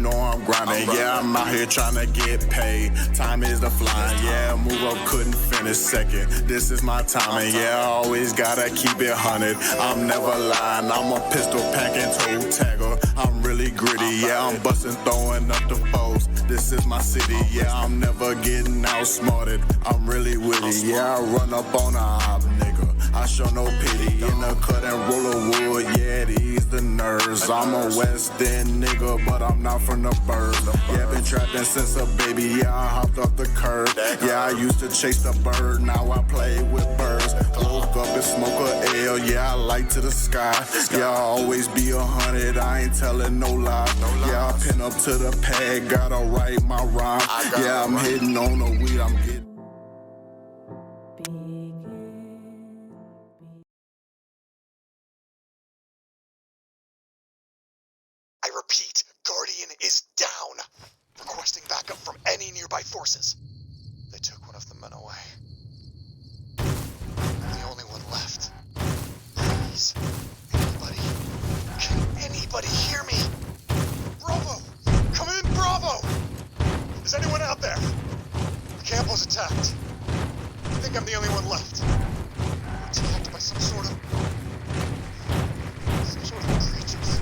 know I'm grinding. Yeah, I'm out here trying to get paid. Time is the flying. Yeah, move up, couldn't finish second. This is my timing. Yeah, I always gotta keep it 100. I'm never lying. I'm a pistol packing toe tagger. I'm really gritty. Yeah, I'm busting, throwing up the foes. This is my city. Yeah, I'm never getting outsmarted. I'm really witty. Yeah, I run up on a op, nigga. I show no pity. In the cut and roll of wood. Yeah, these the nerves. I'm a West End nigga, but I'm not from the birds. Yeah, been trapping since a baby. Yeah, I hopped off the curb. Yeah, I used to chase the bird. Now I play with birds. Woke up and smoke a L. Yeah, I light to the sky. Yeah, I always be 100. I ain't telling no lie. Yeah, I pin up to the pad. Gotta write my rhyme. Yeah, I'm hitting on the weed. I'm getting. I repeat, Guardian is down. Requesting backup from any nearby forces. They took one of the men away. I'm the only one left. Please, anybody, can anybody hear me? Bravo! Come in, Bravo! Is anyone out there? The camp was attacked. I think I'm the only one left. We're attacked by some sort of creatures.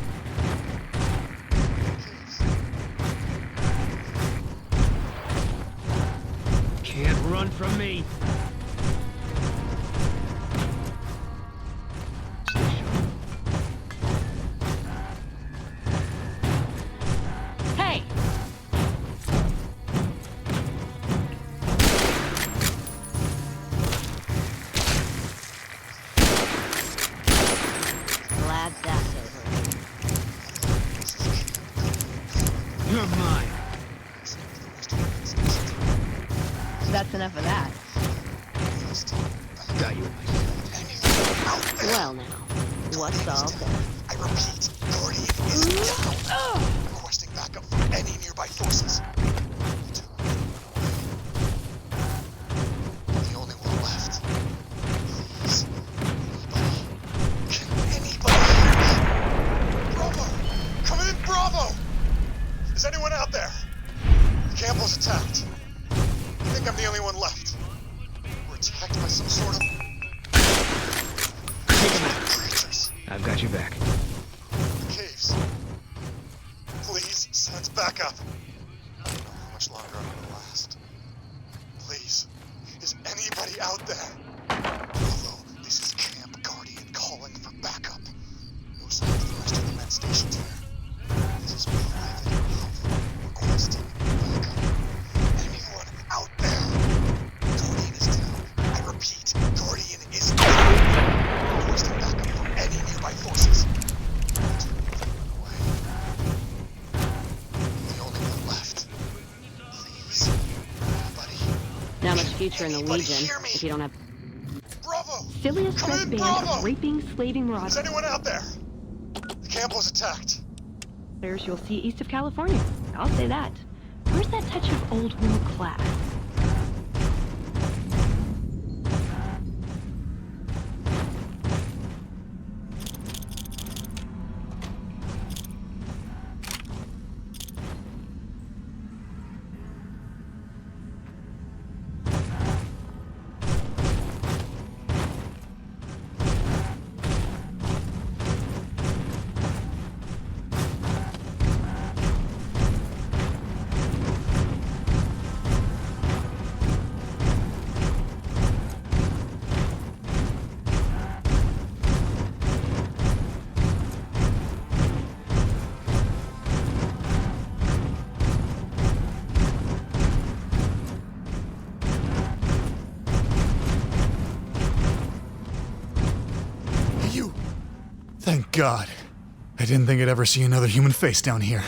Can't run from me. Hey! Glad that's over. You're mine. That's enough of that. Got you. Well now, what's all that? I repeat, Guardian is down. Requesting backup from any nearby forces. I'm the only one left. Please, anybody, can anybody hear me? Bravo! Come in, Bravo! Is anyone out there? The camp was attacked. I think I'm the only one left. We're attacked by some sort of creatures. I've got your back. The caves. Please send backup. I don't know how much longer I'm gonna last. Please, is anybody out there? Although this is Camp Guardian calling for backup. No sign of the rest of the men stationed here. This is private love requesting backup. Anyone out there? Guardian is down. I repeat, Guardian is down. Requesting backup from any nearby forces. The only one left. Please, anybody. Not much future in the Anybody Legion hear me? if you don't have Bravo! silliest Come dress in, band Bravo! of raping, slaving Is marauders anyone out there? The camp was attacked. you'll see east of California. I'll say that. Where's that touch of old world class? Thank God. I didn't think I'd ever see another human face down here.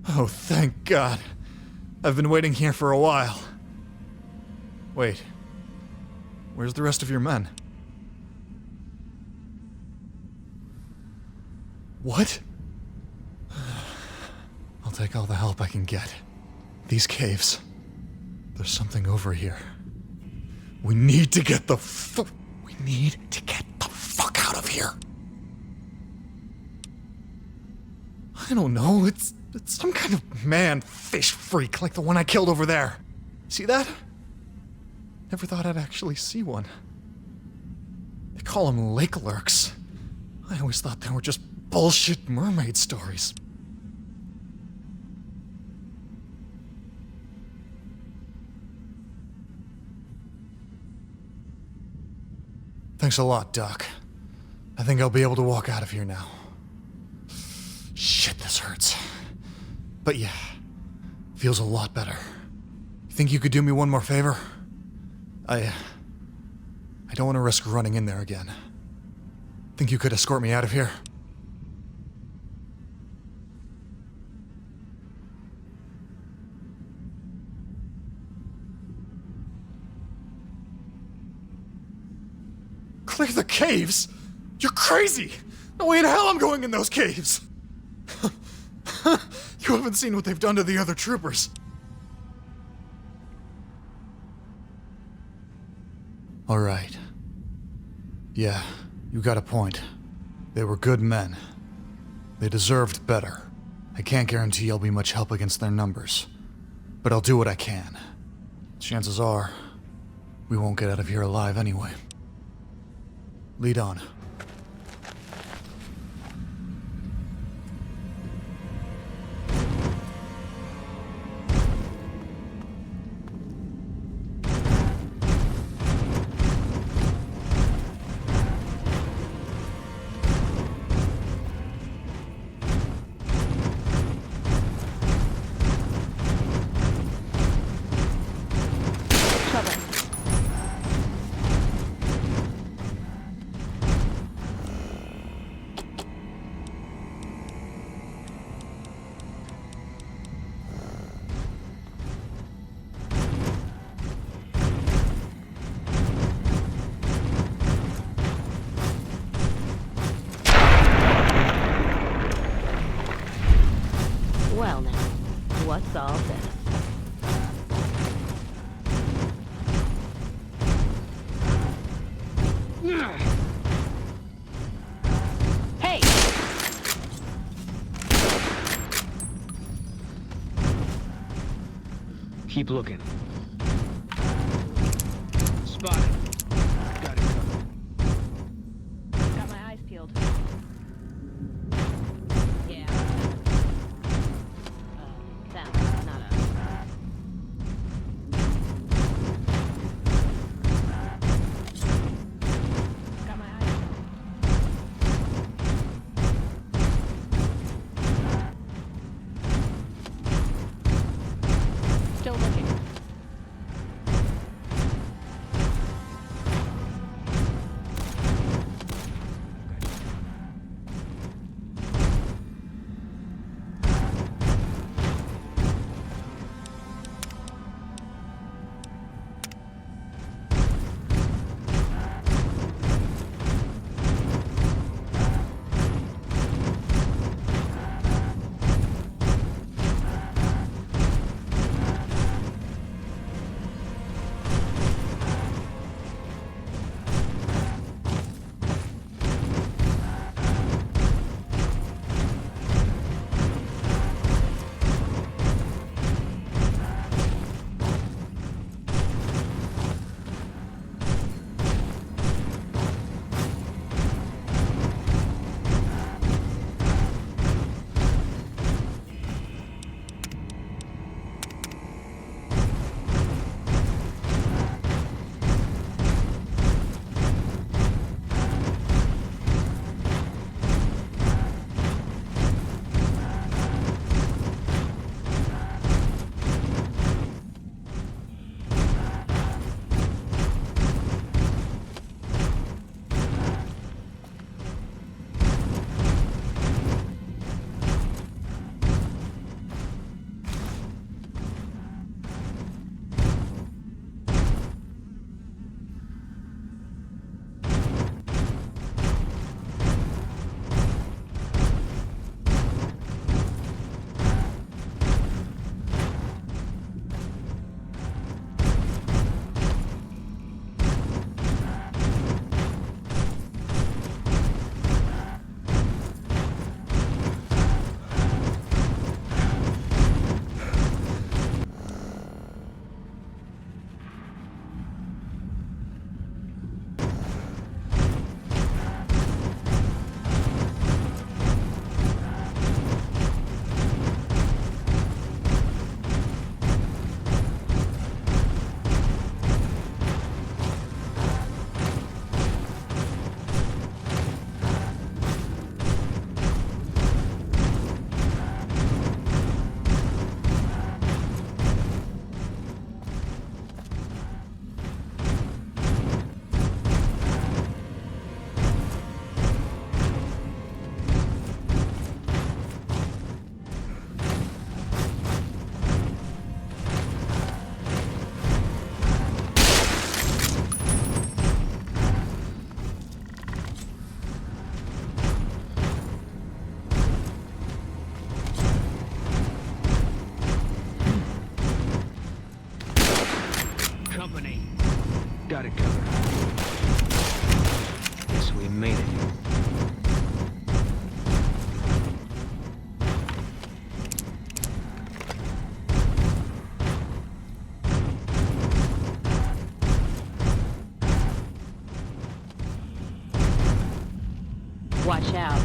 Oh, thank God. I've been waiting here for a while. Wait. Where's the rest of your men? What? I'll take all the help I can get. These caves. There's something over here. We need to get the fuck out here? I don't know, it's some kind of man-fish freak like the one I killed over there. See that? Never thought I'd actually see one. They call them lake lurks. I always thought they were just bullshit mermaid stories. Thanks a lot, Doc. I think I'll be able to walk out of here now. Shit, this hurts. But yeah, feels a lot better. You think you could do me one more favor? I don't want to risk running in there again. Think you could escort me out of here? Clear the caves? You're crazy! No way in hell I'm going in those caves! You haven't seen what they've done to the other troopers. Alright. Yeah, you got a point. They were good men. They deserved better. I can't guarantee I'll be much help against their numbers, but I'll do what I can. Chances are, we won't get out of here alive anyway. Lead on. Well now, what's all this? Hey! Keep looking. Spotted. Got it covered. Got my eyes peeled. Yeah. Them, not us. Got my eyes peeled. Still looking. company. Got it covered. Guess we made it. Watch out.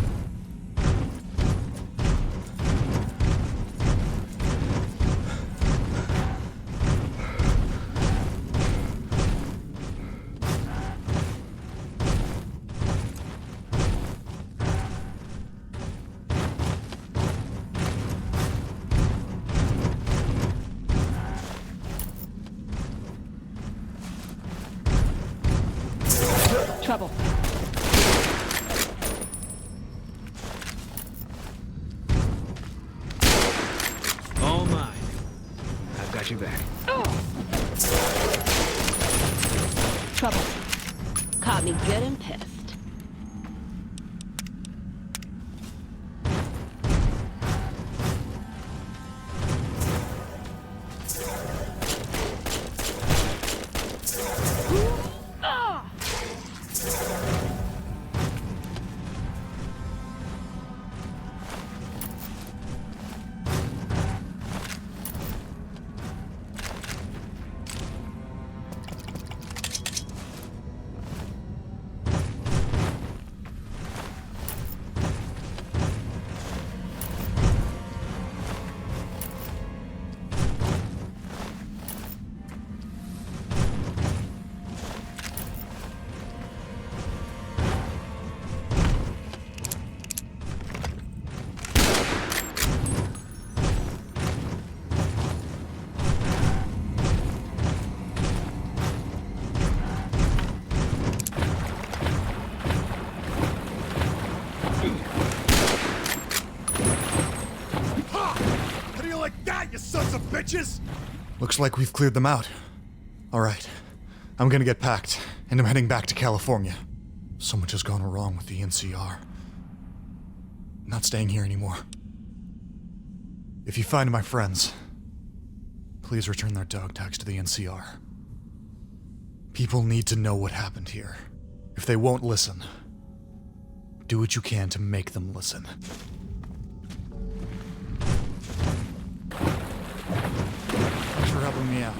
Trouble. All mine. I've got your back. Trouble. Caught me good and pissed. How do you like that, you sons of bitches? Looks like we've cleared them out. Alright. I'm gonna get packed, and I'm heading back to California. So much has gone wrong with the NCR. Not staying here anymore. If you find my friends, please return their dog tags to the NCR. People need to know what happened here. If they won't listen, do what you can to make them listen. Thanks for helping me out.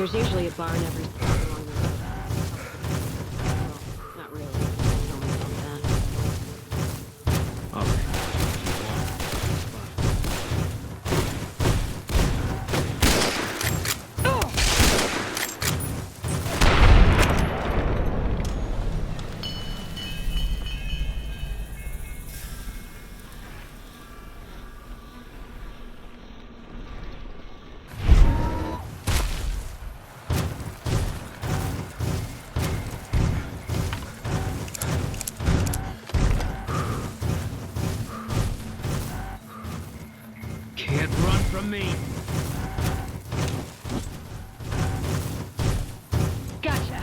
There's usually a barn every stop along the road. Well, not really. It's only about that. All right. Can't run from me. Gotcha.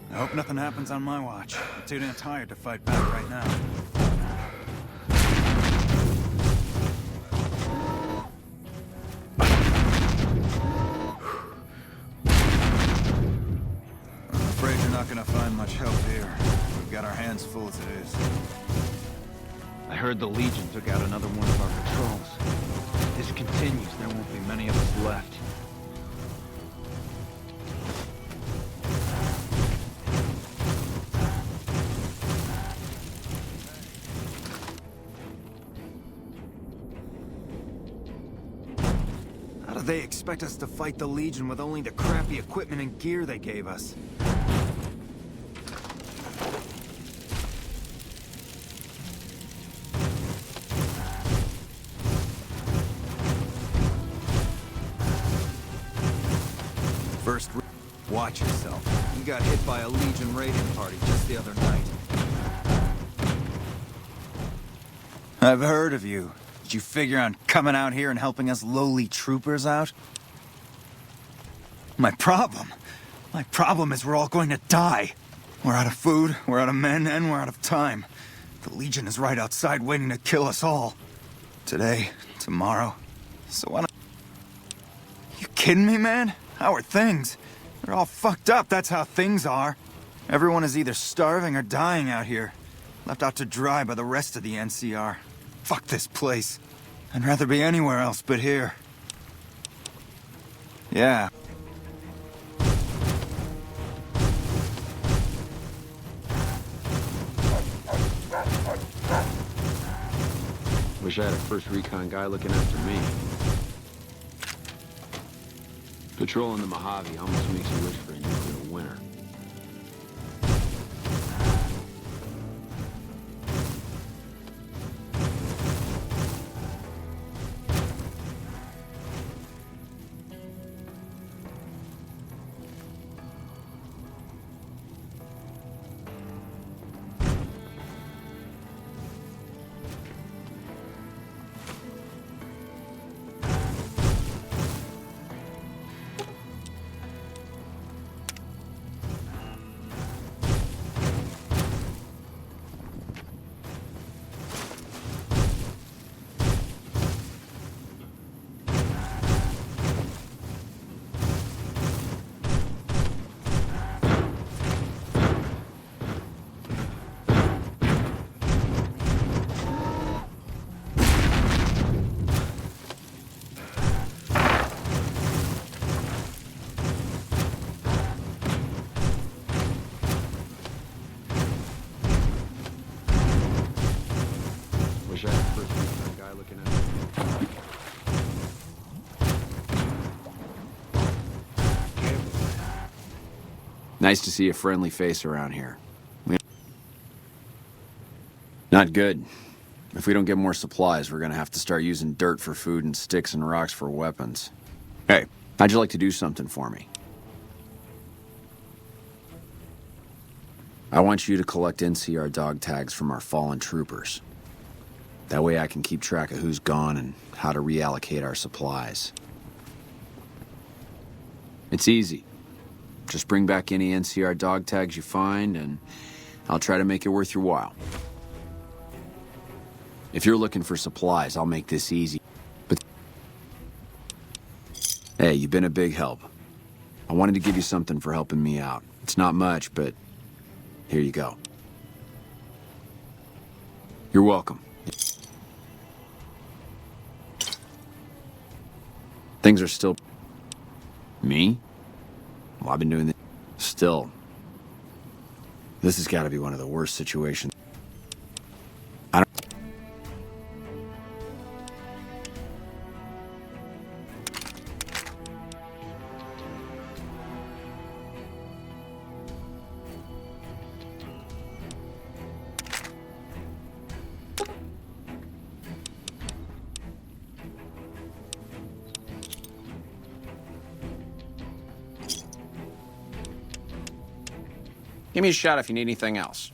I hope nothing happens on my watch. I'm too damn tired to fight back right now. I'm afraid you're not gonna find much help here. We've got our hands full as it is. I heard the Legion took out another one of our patrols. If this continues, there won't be many of us left. How do they expect us to fight the Legion with only the crappy equipment and gear they gave us? First, watch yourself. You got hit by a Legion raiding party just the other night. I've heard of you. Did you figure on coming out here and helping us lowly troopers out? My problem is we're all going to die. We're out of food, we're out of men, and we're out of time. The Legion is right outside waiting to kill us all. Today, tomorrow. So why don't... You kidding me, man? How are things? They're all fucked up, that's how things are. Everyone is either starving or dying out here. Left out to dry by the rest of the NCR. Fuck this place. I'd rather be anywhere else but here. Yeah. Wish I had a first recon guy looking after me. Patrolling the Mojave almost makes you wish for a nuclear winter. Nice to see a friendly face around here. Not good. If we don't get more supplies, we're gonna have to start using dirt for food and sticks and rocks for weapons. Hey, how'd you like to do something for me? I want you to collect NCR dog tags from our fallen troopers. That way I can keep track of who's gone and how to reallocate our supplies. It's easy. Just bring back any NCR dog tags you find, and I'll try to make it worth your while. If you're looking for supplies, I'll make this easy. But hey, you've been a big help. I wanted to give you something for helping me out. It's not much, but here you go. You're welcome. Things are still... Me? Well, I've been doing this... Still. This has got to be one of the worst situations. I don't... Give me a shot if you need anything else.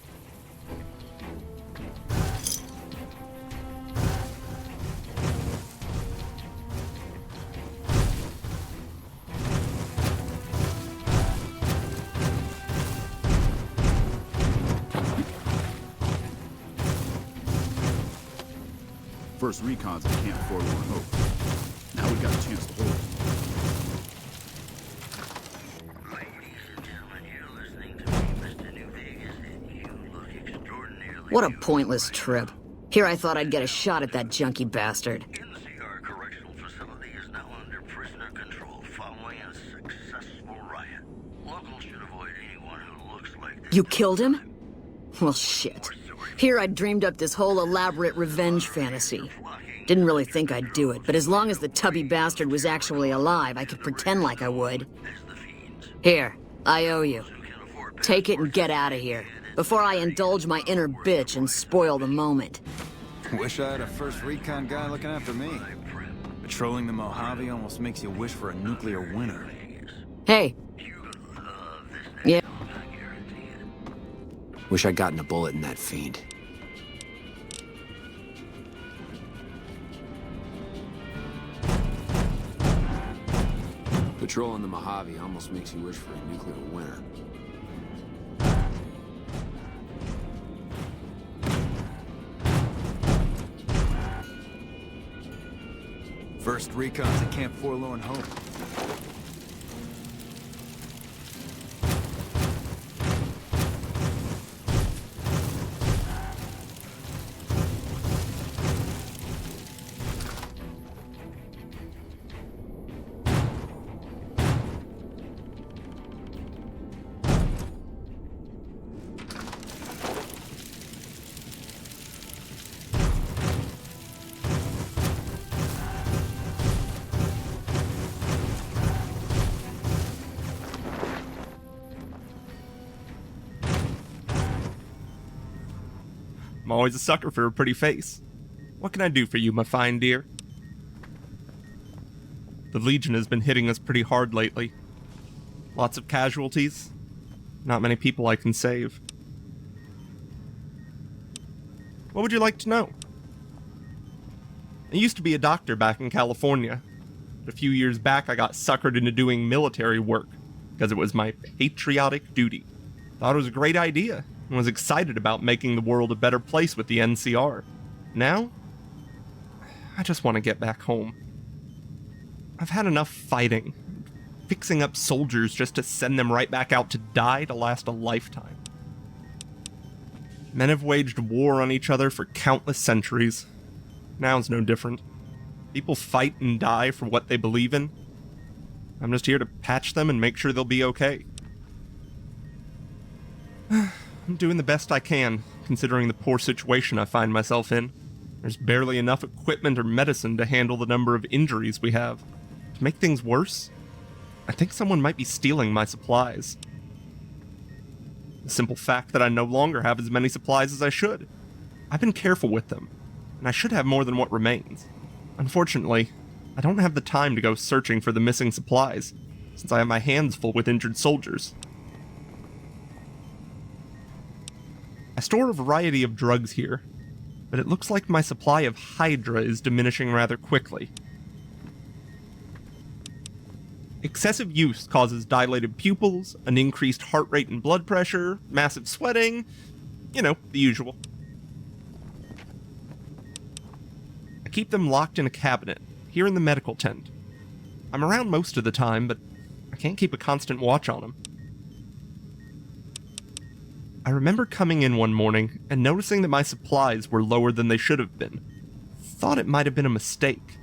First recon's at Camp Forlorn Hope. Now we've got a chance to hold it. What a pointless trip. Here I thought I'd get a shot at that junkie bastard. NCR Correctional Facility is now under prisoner control following a successful riot. Locals should avoid anyone who looks like this. You killed him? Well, shit. Here I'd dreamed up this whole elaborate revenge fantasy. Didn't really think I'd do it, but as long as the tubby bastard was actually alive, I could pretend like I would. Here, I owe you. Take it and get out of here, before I indulge my inner bitch and spoil the moment. Wish I had a first recon guy looking after me. Patrolling the Mojave almost makes you wish for a nuclear winter. Hey. Yeah. Wish I'd gotten a bullet in that fiend. Patrolling the Mojave almost makes you wish for a nuclear winter. First recon's at Camp Forlorn Hope. I'm always a sucker for a pretty face. What can I do for you, my fine dear? The Legion has been hitting us pretty hard lately. Lots of casualties. Not many people I can save. What would you like to know? I used to be a doctor back in California. But a few years back, I got suckered into doing military work because it was my patriotic duty. Thought it was a great idea and was excited about making the world a better place with the NCR. Now, I just want to get back home. I've had enough fighting, fixing up soldiers just to send them right back out to die to last a lifetime. Men have waged war on each other for countless centuries. Now's no different. People fight and die for what they believe in. I'm just here to patch them and make sure they'll be okay. I'm doing the best I can, considering the poor situation I find myself in. There's barely enough equipment or medicine to handle the number of injuries we have. To make things worse, I think someone might be stealing my supplies. The simple fact that I no longer have as many supplies as I should. I've been careful with them, and I should have more than what remains. Unfortunately, I don't have the time to go searching for the missing supplies, since I have my hands full with injured soldiers. I store a variety of drugs here, but it looks like my supply of Hydra is diminishing rather quickly. Excessive use causes dilated pupils, an increased heart rate and blood pressure, massive sweating, the usual. I keep them locked in a cabinet, here in the medical tent. I'm around most of the time, but I can't keep a constant watch on them. I remember coming in one morning and noticing that my supplies were lower than they should have been. Thought it might have been a mistake,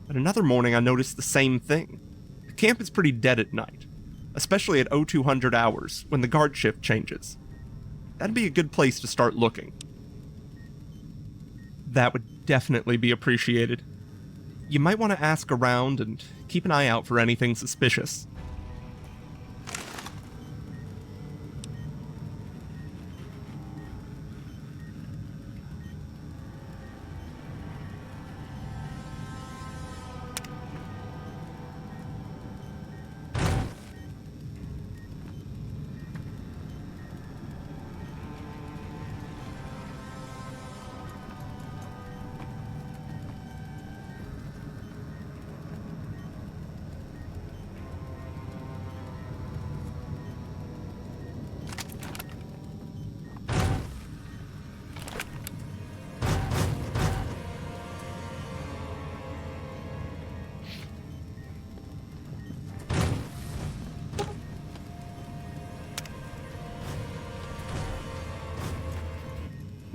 but another morning I noticed the same thing. The camp is pretty dead at night, especially at 0200 hours when the guard shift changes. That'd be a good place to start looking. That would definitely be appreciated. You might want to ask around and keep an eye out for anything suspicious.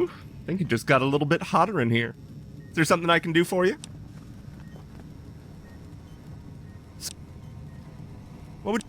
I think it just got a little bit hotter in here. Is there something I can do for you? What would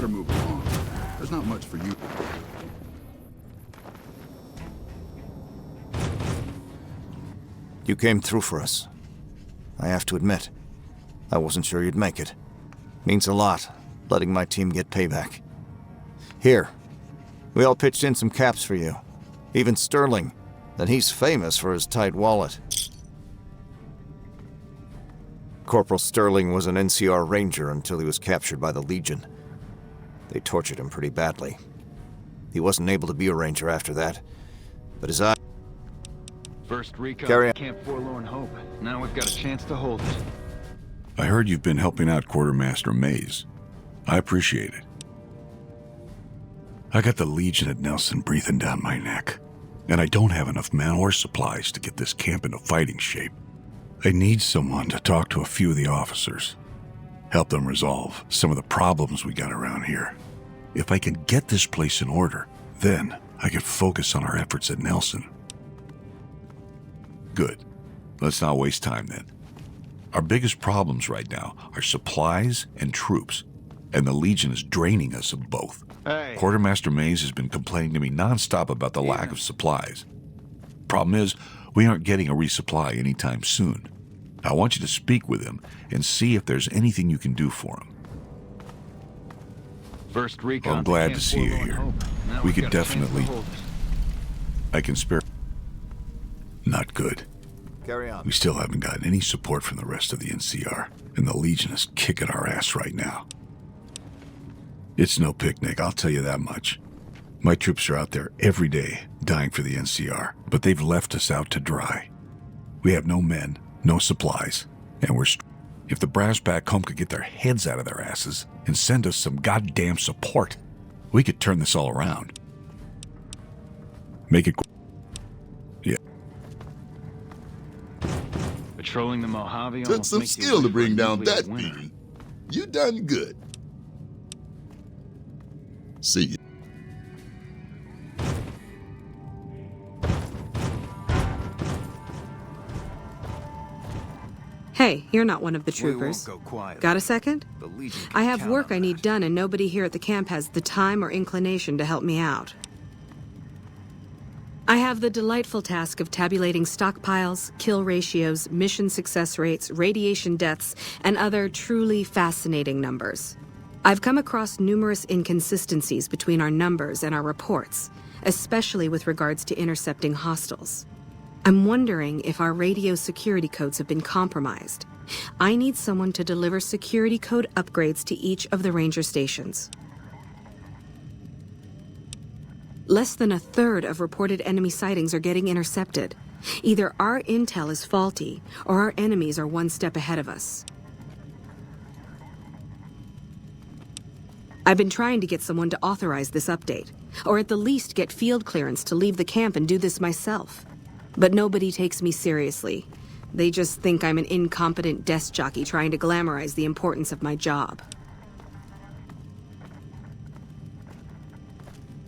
Better move along. There's not much for you. You came through for us. I have to admit, I wasn't sure you'd make it. Means a lot, letting my team get payback. Here, we all pitched in some caps for you. Even Sterling, and he's famous for his tight wallet. Corporal Sterling was an NCR Ranger until he was captured by the Legion. They tortured him pretty badly. He wasn't able to be a Ranger after that, but his eye... First recon Carry on. Camp Forlorn Hope. Now we've got a chance to hold it. I heard you've been helping out Quartermaster Mays. I appreciate it. I got the Legion at Nelson breathing down my neck, and I don't have enough men or supplies to get this camp into fighting shape. I need someone to talk to a few of the officers, help them resolve some of the problems we got around here. If I can get this place in order, then I can focus on our efforts at Nelson. Good. Let's not waste time then. Our biggest problems right now are supplies and troops, and the Legion is draining us of both. Hey. Quartermaster Mays has been complaining to me nonstop about the lack of supplies. Problem is, we aren't getting a resupply anytime soon. I want you to speak with him and see if there's anything you can do for him. First recon I'm glad Camp to see you Forlorn here. Hope. Now We we've could got a chance to definitely... hold it. I can spare... Not good. Carry on. We still haven't gotten any support from the rest of the NCR, and the Legion is kicking our ass right now. It's no picnic, I'll tell you that much. My troops are out there every day, dying for the NCR, but they've left us out to dry. We have no men, no supplies, and we're... If the brass back home could get their heads out of their asses and send us some goddamn support, we could turn this all around. Make it... Yeah. Patrolling the Mojave Took almost some makes you skill to wish for bring a down nuclear that winter. thing. You done good. See you. Hey, you're not one of the We won't troopers. go quiet. Got a second? The Legion can I have count work on I need that. done, and nobody here at the camp has the time or inclination to help me out. I have the delightful task of tabulating stockpiles, kill ratios, mission success rates, radiation deaths, and other truly fascinating numbers. I've come across numerous inconsistencies between our numbers and our reports, especially with regards to intercepting hostiles. I'm wondering if our radio security codes have been compromised. I need someone to deliver security code upgrades to each of the ranger stations. Less than a third of reported enemy sightings are getting intercepted. Either our intel is faulty, or our enemies are one step ahead of us. I've been trying to get someone to authorize this update, or at the least get field clearance to leave the camp and do this myself. But nobody takes me seriously. They just think I'm an incompetent desk jockey trying to glamorize the importance of my job.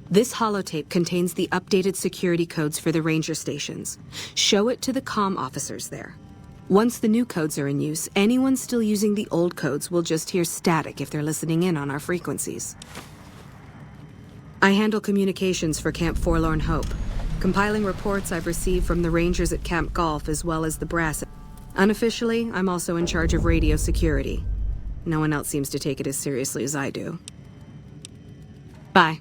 This holotape contains the updated security codes for the ranger stations. Show it to the comm officers there. Once the new codes are in use, anyone still using the old codes will just hear static if they're listening in on our frequencies. I handle communications for Camp Forlorn Hope, compiling reports I've received from the rangers at Camp Golf as well as the brass. Unofficially, I'm also in charge of radio security. No one else seems to take it as seriously as I do. Bye.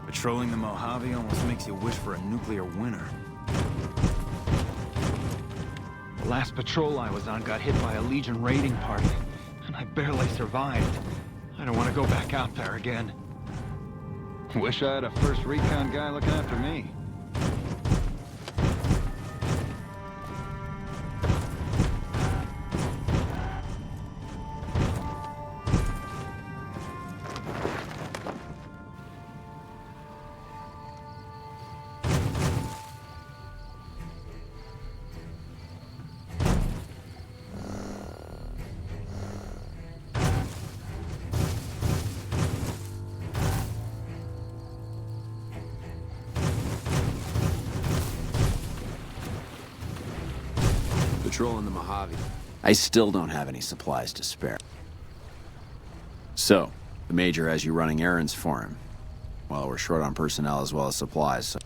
Patrolling the Mojave almost makes you wish for a nuclear winter. The last patrol I was on got hit by a Legion raiding party, and I barely survived. I don't want to go back out there again. Wish I had a first recon guy looking after me. Patrolling the Mojave. I still don't have any supplies to spare. So, the Major has you running errands for him. Well, we're short on personnel as well as supplies, so...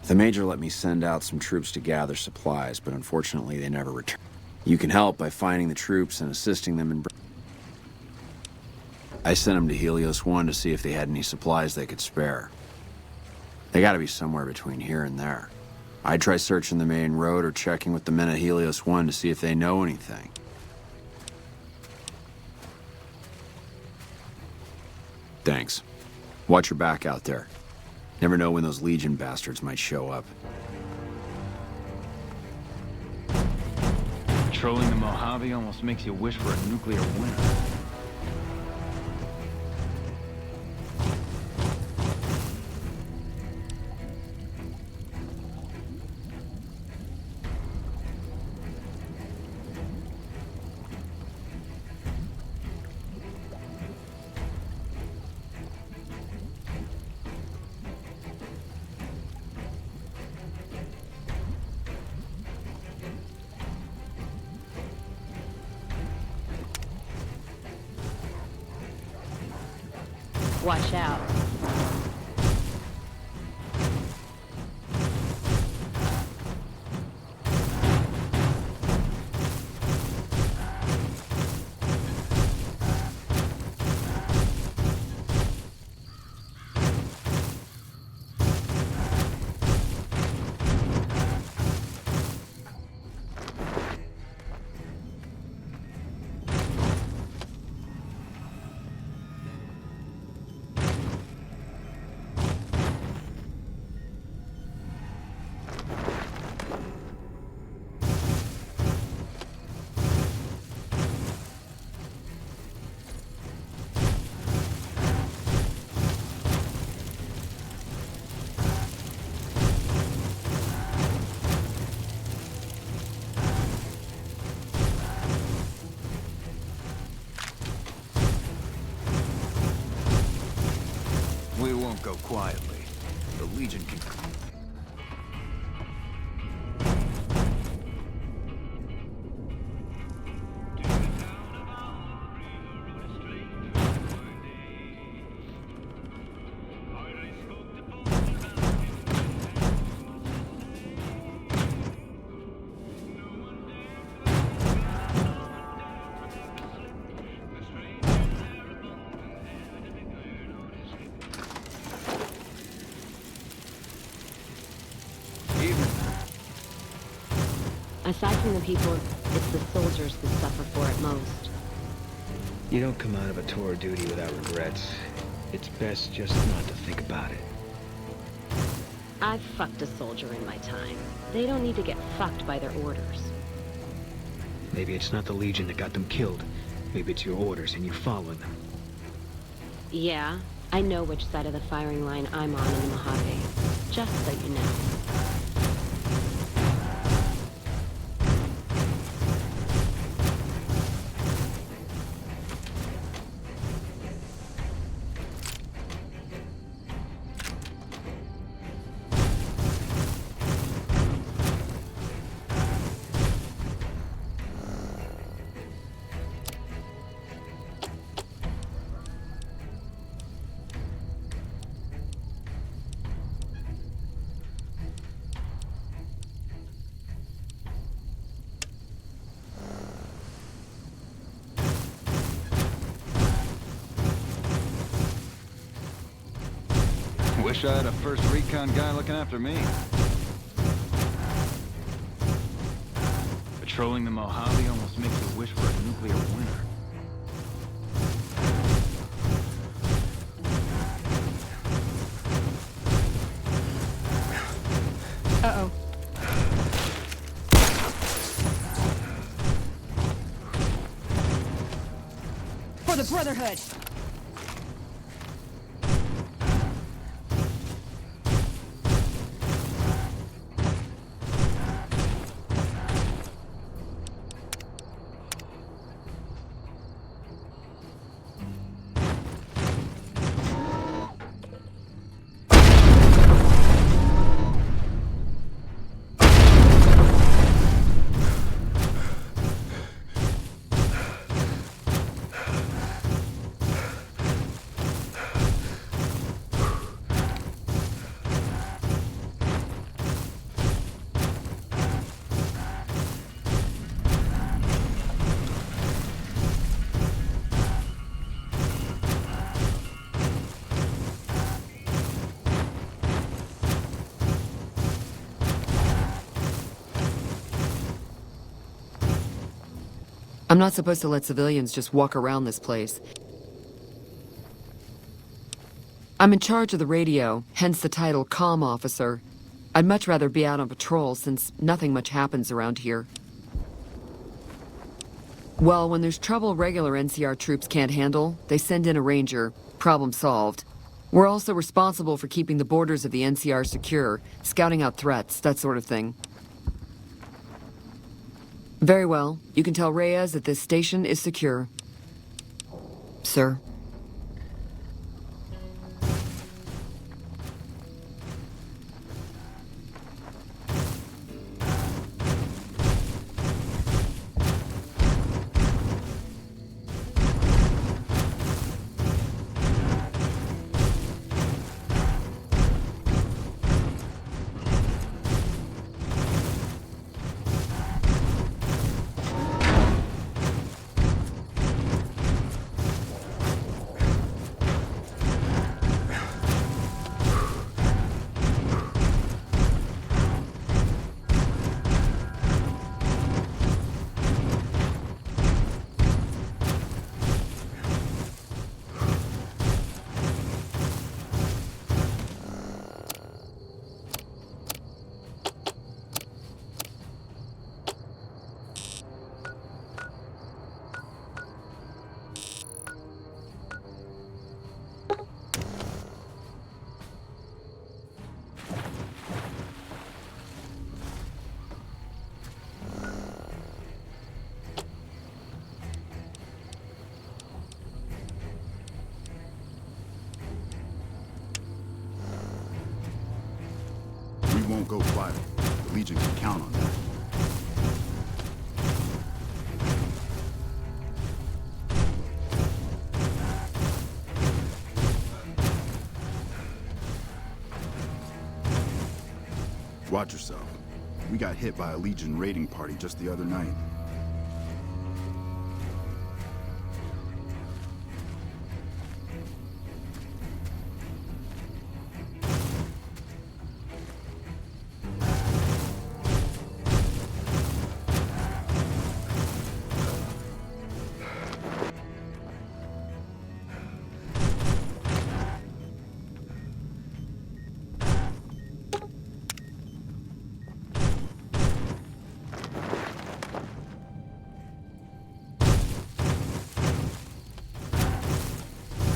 The Major let me send out some troops to gather supplies, but unfortunately they never returned. You can help by finding the troops and assisting them in... I sent them to Helios 1 to see if they had any supplies they could spare. They gotta be somewhere between here and there. I'd try searching the main road or checking with the men at Helios 1 to see if they know anything. Thanks. Watch your back out there. Never know when those Legion bastards might show up. Patrolling the Mojave almost makes you wish for a nuclear winter. Watch out. We won't go quietly. The Legion can... Aside from the people, it's the soldiers that suffer for it most. You don't come out of a tour of duty without regrets. It's best just not to think about it. I've fucked a soldier in my time. They don't need to get fucked by their orders. Maybe it's not the Legion that got them killed. Maybe it's your orders and you following them. Yeah, I know which side of the firing line I'm on in the Mojave. Just so you know. Wish I had a first recon guy looking after me. Patrolling the Mojave almost makes you wish for a nuclear winter. Uh-oh. For the Brotherhood! not supposed to let civilians just walk around this place. I'm in charge of the radio, hence the title Comm Officer. I'd much rather be out on patrol since nothing much happens around here. Well, when there's trouble regular NCR troops can't handle, they send in a ranger. Problem solved. We're also responsible for keeping the borders of the NCR secure, scouting out threats, that sort of thing. Very well. You can tell Reyes that this station is secure. Sir. Won't go quiet. The Legion can count on that. Watch yourself. We got hit by a Legion raiding party just the other night.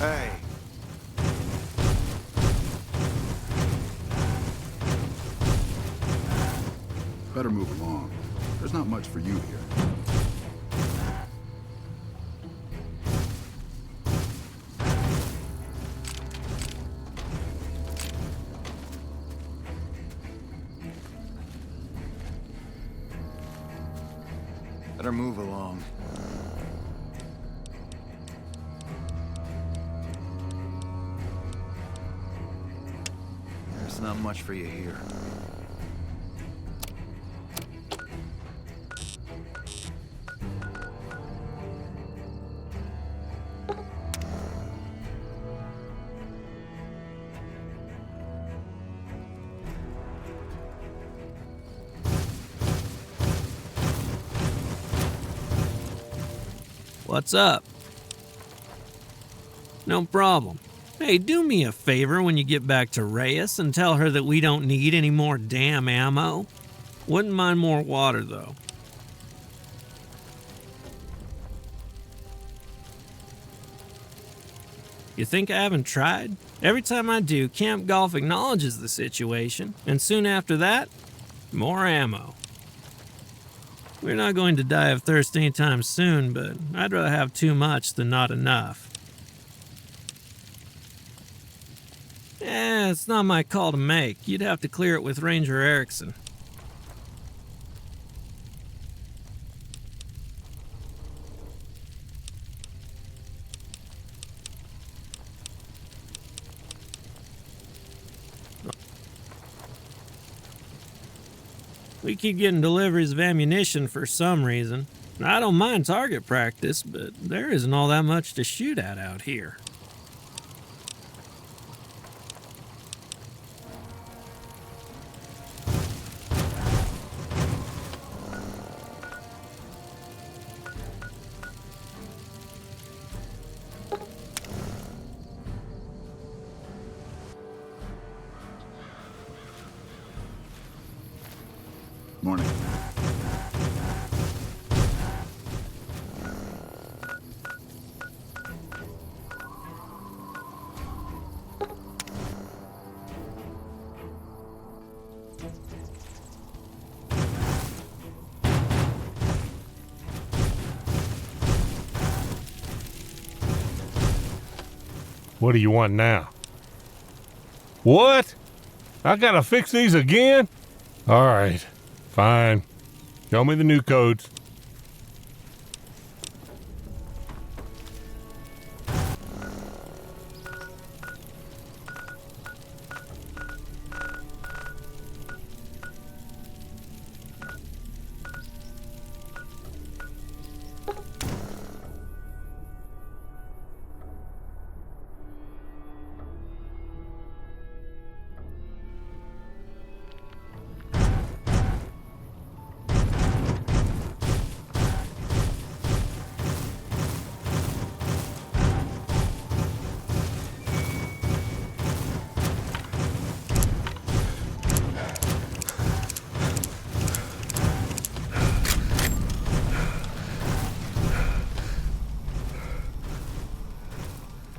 Hey. Better move along. There's not much for you here. Better move along. There's not much for you here. What's up? No problem. Hey, do me a favor when you get back to Reyes and tell her that we don't need any more damn ammo. Wouldn't mind more water, though. You think I haven't tried? Every time I do, Camp Golf acknowledges the situation, and soon after that, more ammo. We're not going to die of thirst anytime soon, but I'd rather have too much than not enough. It's not my call to make. You'd have to clear it with Ranger Erickson. We keep getting deliveries of ammunition for some reason. I don't mind target practice, but there isn't all that much to shoot at out here. Morning. What do you want now? What? I gotta fix these again? All right, fine. Show me the new codes.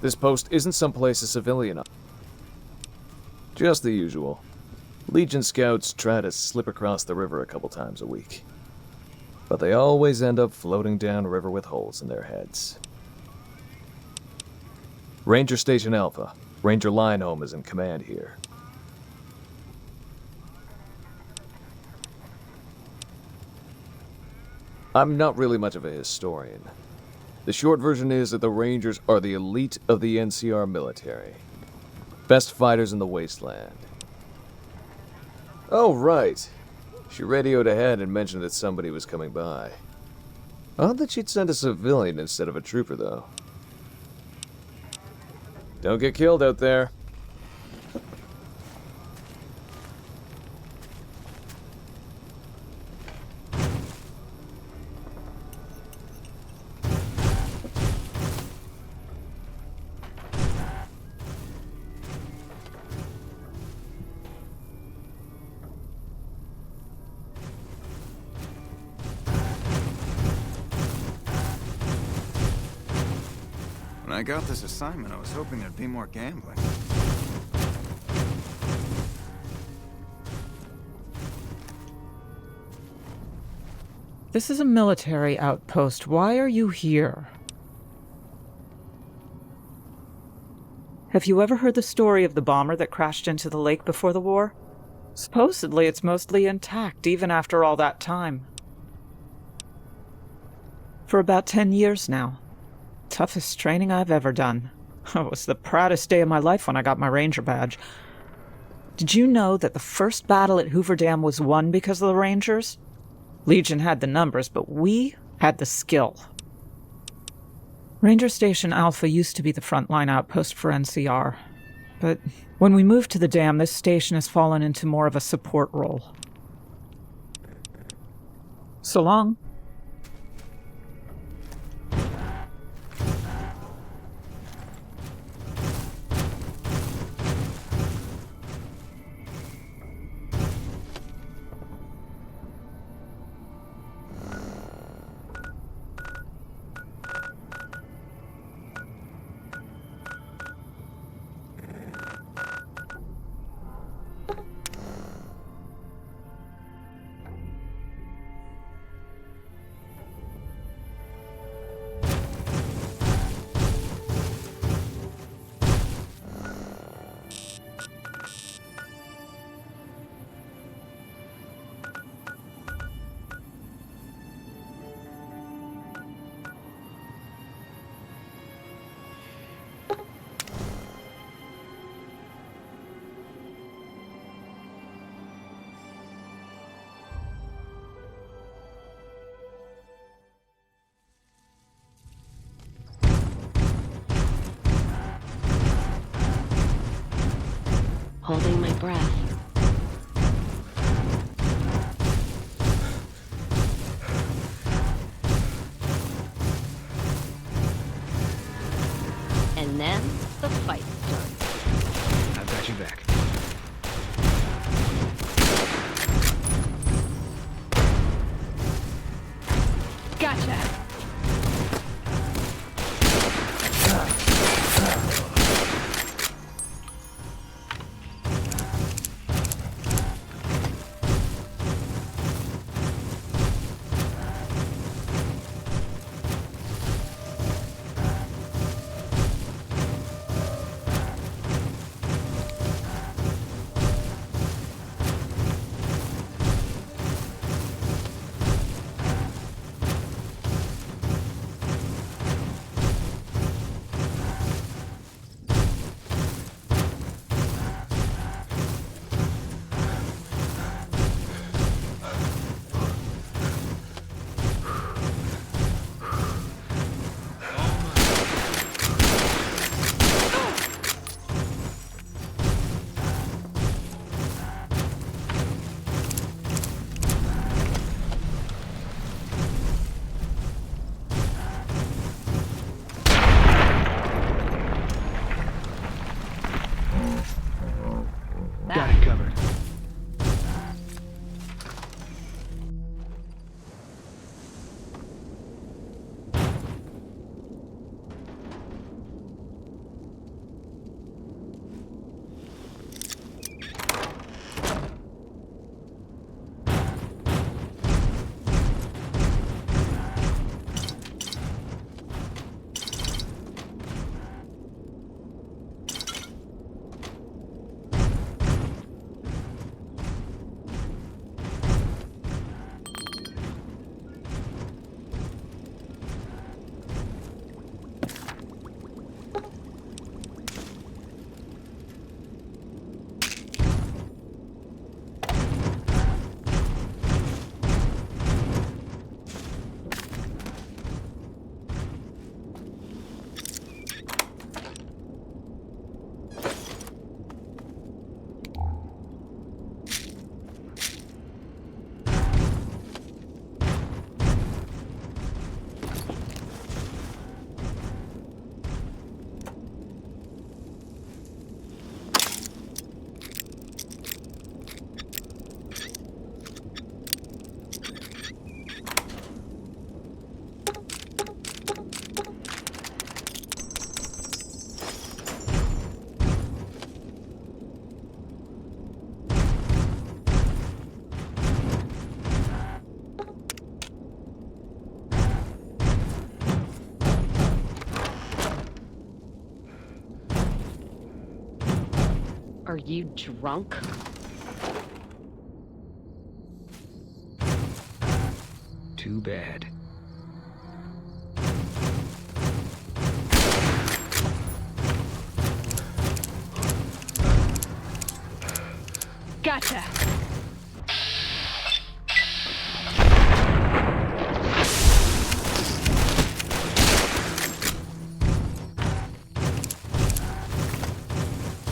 This post isn't someplace a civilian. Just the usual. Legion scouts try to slip across the river a couple times a week. But they always end up floating down river with holes in their heads. Ranger Station Alpha. Ranger Lionholm is in command here. I'm not really much of a historian. The short version is that the Rangers are the elite of the NCR military. Best fighters in the wasteland. Oh, right. She radioed ahead and mentioned that somebody was coming by. Odd that she'd send a civilian instead of a trooper, though. Don't get killed out there. When I got this assignment, I was hoping there'd be more gambling. This is a military outpost. Why are you here? Have you ever heard the story of the bomber that crashed into the lake before the war? Supposedly it's mostly intact, even after all that time. For about 10 years now. Toughest training I've ever done. It was the proudest day of my life when I got my Ranger badge. Did you know that the first battle at Hoover Dam was won because of the Rangers? Legion had the numbers, but we had the skill. Ranger Station Alpha used to be the frontline outpost for NCR. But when we moved to the dam, this station has fallen into more of a support role. So long. Holding my breath. And then the fight starts. I've got your back. that. Got it covered. Are you drunk? Too bad. Gotcha!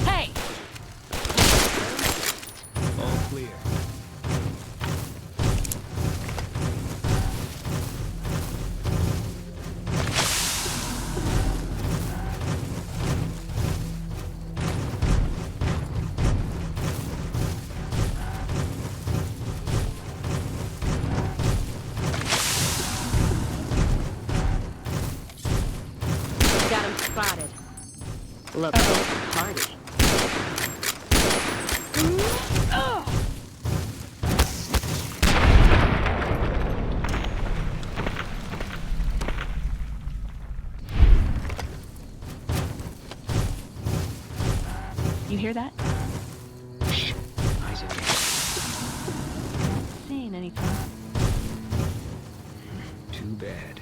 Hey! All clear. Got him spotted. Look, party. You hear that? Shh. Eyes in there. Not seeing anything. Too bad.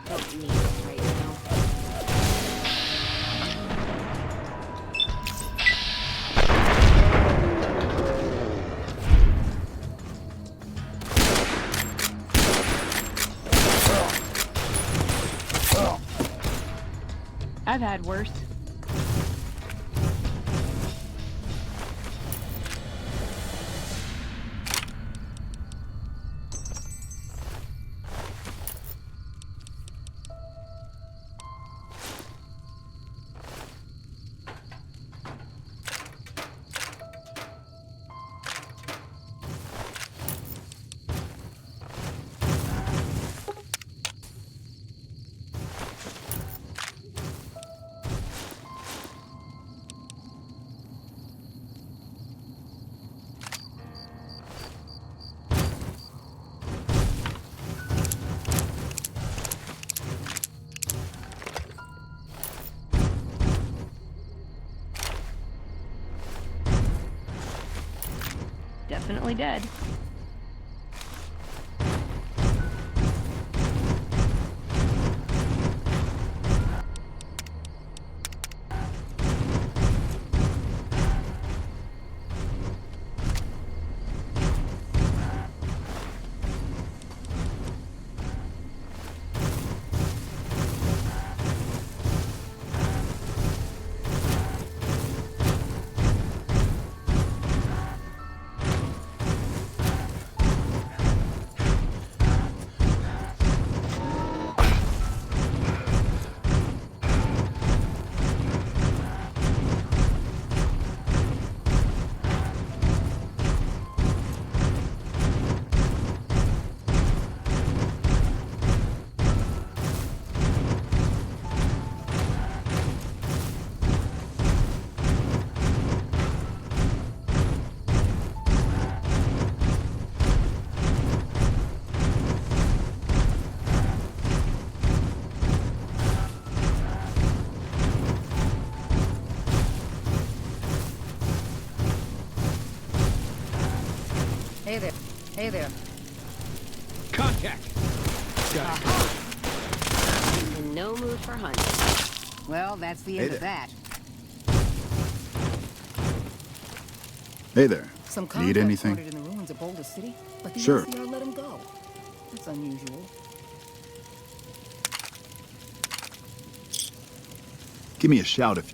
Don't need this right now. I've had worse. Definitely dead. Hey there. Hey there. Contact! Got it. In no mood for hunting. Well, that's the end of that. Hey there. Some Need contact anything? spotted in the ruins of Boulder City, but the Sure. NCR let him go. That's unusual. Give me a shout if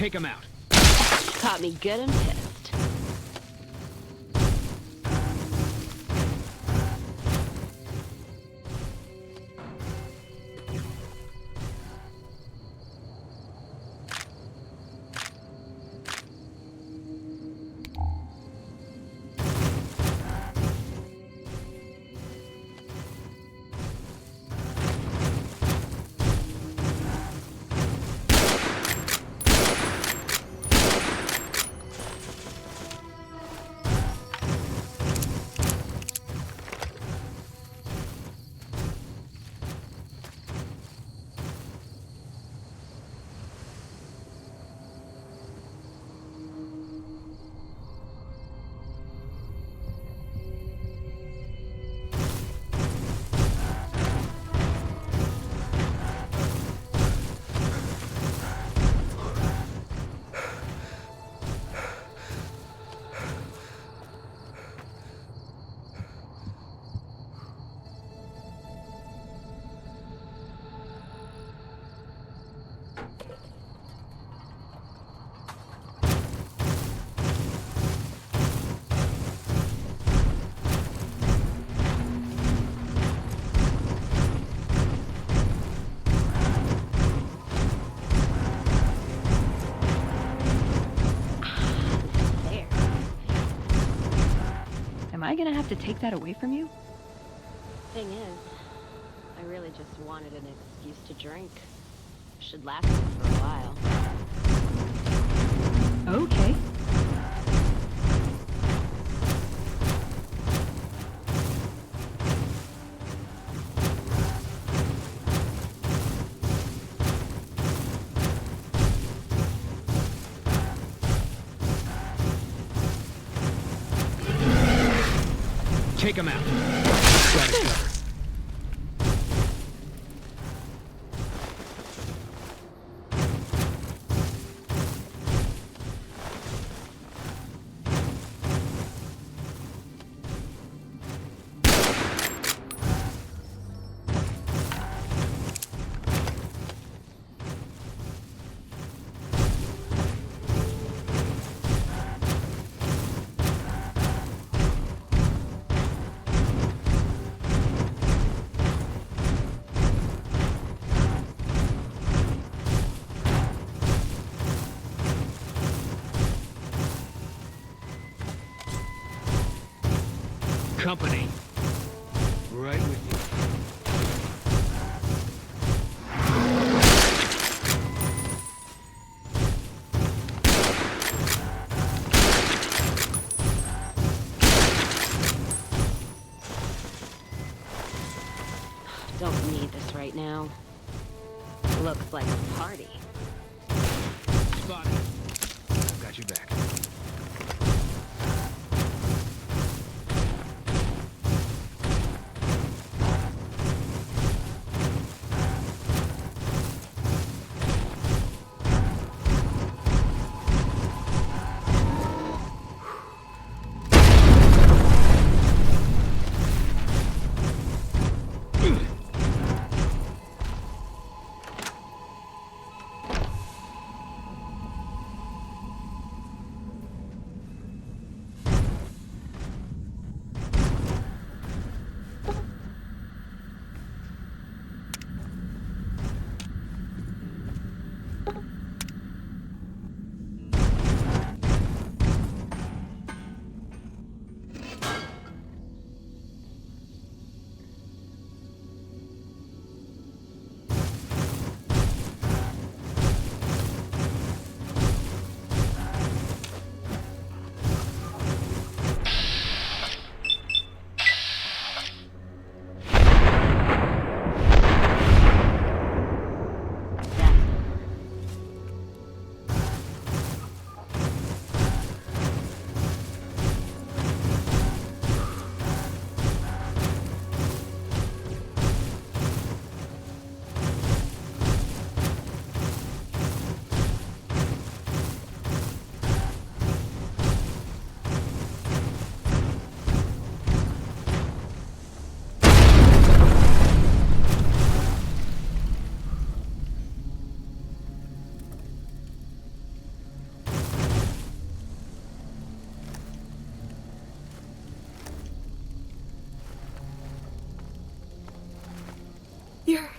Take him out. Caught me good and pissed. Am I gonna have to take that away from you? Thing is, I really just wanted an excuse to drink. Should last me for a while. Okay. Take him out. Got it covered. Company. Right with you. Don't need this right now. Looks like a party. Spotted. I've got your back.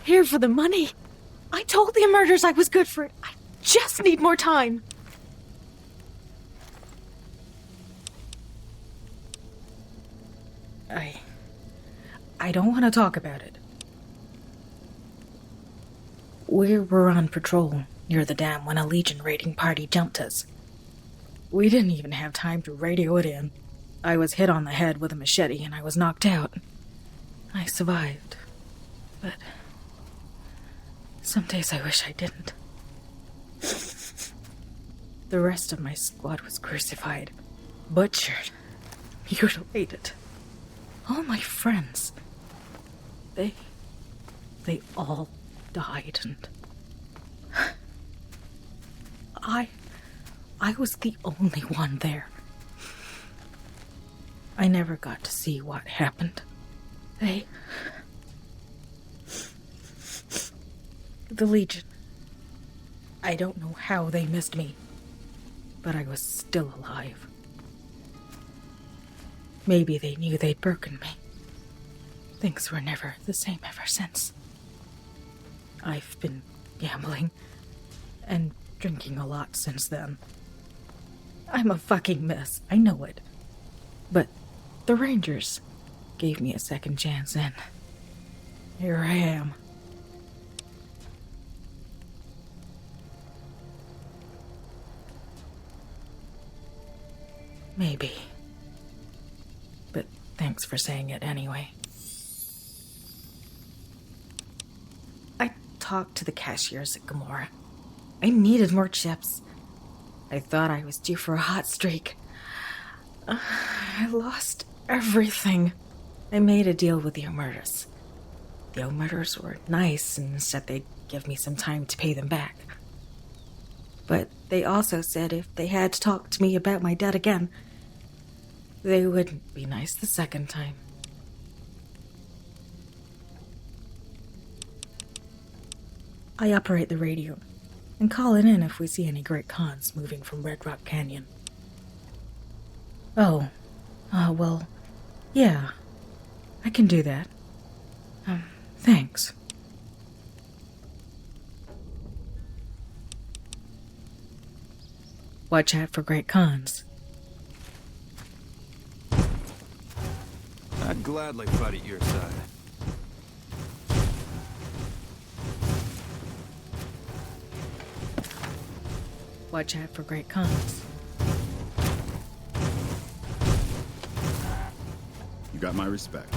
here for the money. I told the murders I was good for it. I just need more time. I don't want to talk about it. We were on patrol near the dam when a Legion raiding party jumped us. We didn't even have time to radio it in. I was hit on the head with a machete and I was knocked out. I survived, but some days I wish I didn't. The rest of my squad was crucified, butchered, mutilated. All my friends, they all died, and I was the only one there. I never got to see what happened. The Legion. I don't know how they missed me, but I was still alive. Maybe they knew they'd broken me. Things were never the same ever since. I've been gambling and drinking a lot since then. I'm a fucking mess, I know it. But the Rangers gave me a second chance, and here I am. Maybe. But thanks for saying it anyway. I talked to the cashiers at Gamora. I needed more chips. I thought I was due for a hot streak. I lost everything. I made a deal with the Omertas. The Omertas were nice and said they'd give me some time to pay them back. But they also said if they had to talk to me about my debt again, they wouldn't be nice the second time. I operate the radio and call it in if we see any great cons moving from Red Rock Canyon. Oh, well, yeah, I can do that. Thanks. Watch out for great cons. I'd gladly fight at your side. Watch out for great cons. You got my respect.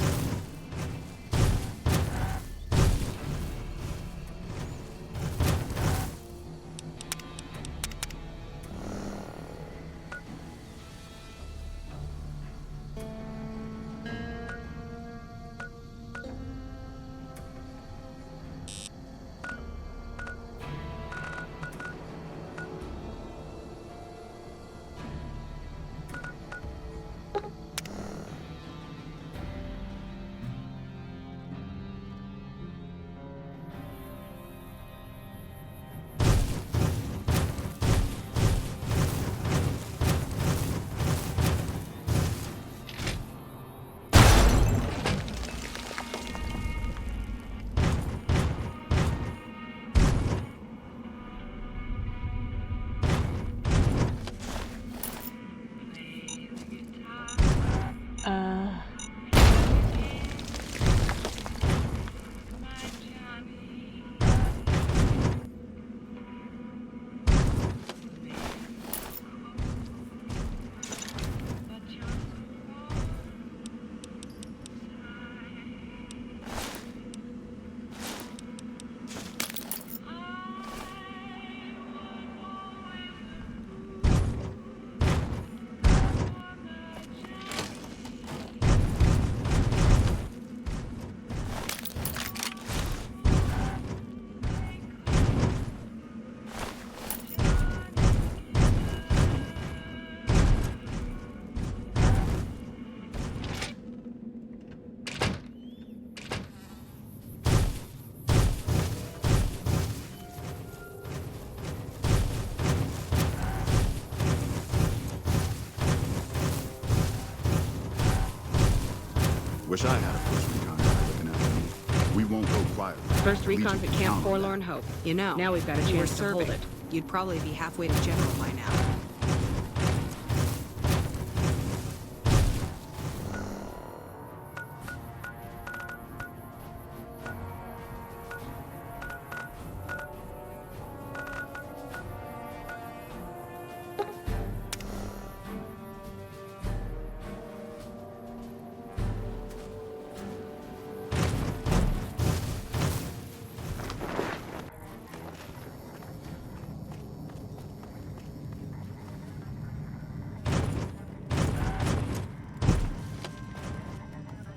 Wish I had a first recon guy looking after me. We won't won't go quietly. First The Legion recon's at can Camp count on Forlorn Hope. You know, now we've got a chance to hold it. You'd probably be halfway to General by now.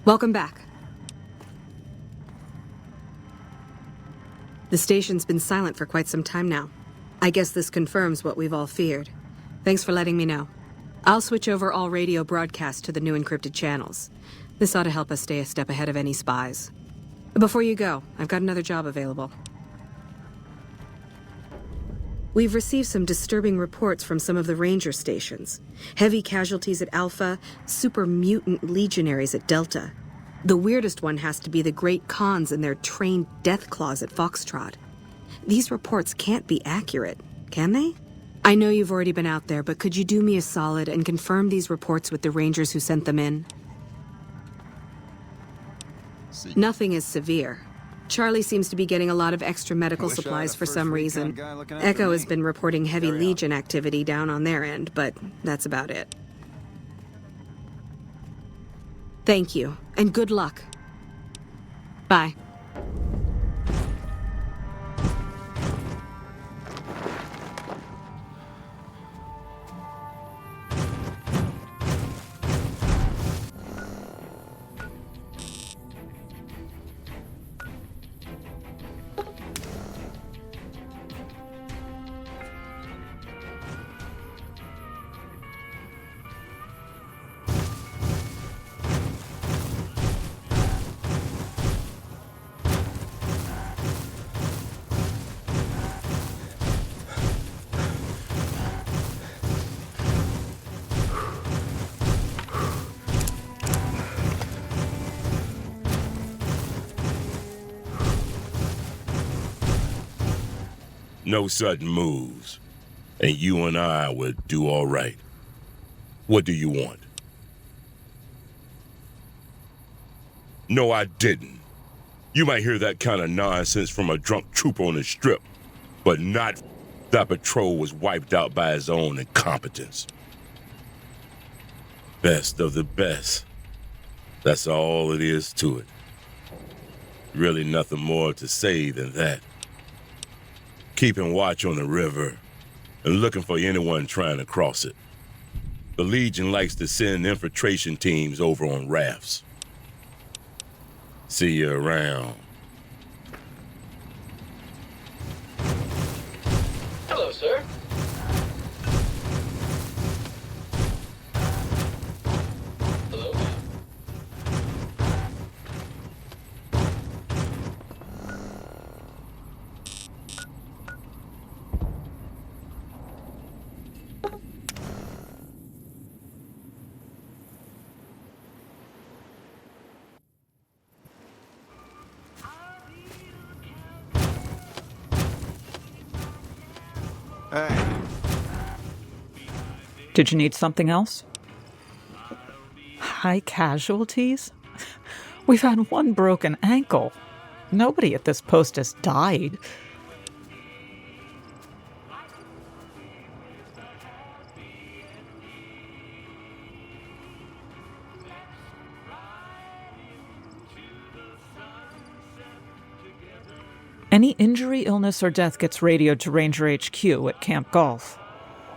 Welcome back. The station's been silent for quite some time now. I guess this confirms what we've all feared. Thanks for letting me know. I'll switch over all radio broadcasts to the new encrypted channels. This ought to help us stay a step ahead of any spies. Before you go, I've got another job available. We've received some disturbing reports from some of the ranger stations. Heavy casualties at Alpha, super mutant legionaries at Delta. The weirdest one has to be the Great Khans and their trained death claws at Foxtrot. These reports can't be accurate, can they? I know you've already been out there, but could you do me a solid and confirm these reports with the rangers who sent them in? Nothing is severe. Charlie seems to be getting a lot of extra medical supplies for some reason. Echo has been reporting heavy Legion activity down on their end, but that's about it. Thank you, and good luck. Bye. No sudden moves, and you and I would do all right. What do you want? No, I didn't. You might hear that kind of nonsense from a drunk trooper on the strip, but not that patrol was wiped out by his own incompetence. Best of the best. That's all it is to it. Really nothing more to say than that. Keeping watch on the river and looking for anyone trying to cross it. The Legion likes to send infiltration teams over on rafts. See you around. Hello, sir. Hello, ma'am. Hey. Did you need something else? High casualties? We've had one broken ankle. Nobody at this post has died. Any injury, illness, or death gets radioed to Ranger HQ at Camp Golf.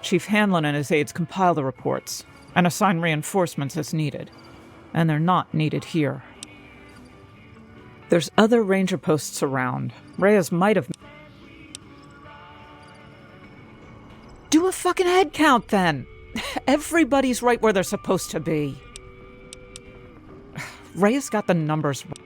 Chief Hanlon and his aides compile the reports and assign reinforcements as needed. And they're not needed here. There's other ranger posts around. Reyes might have... Do a fucking head count, then! Everybody's right where they're supposed to be. Reyes got the numbers right.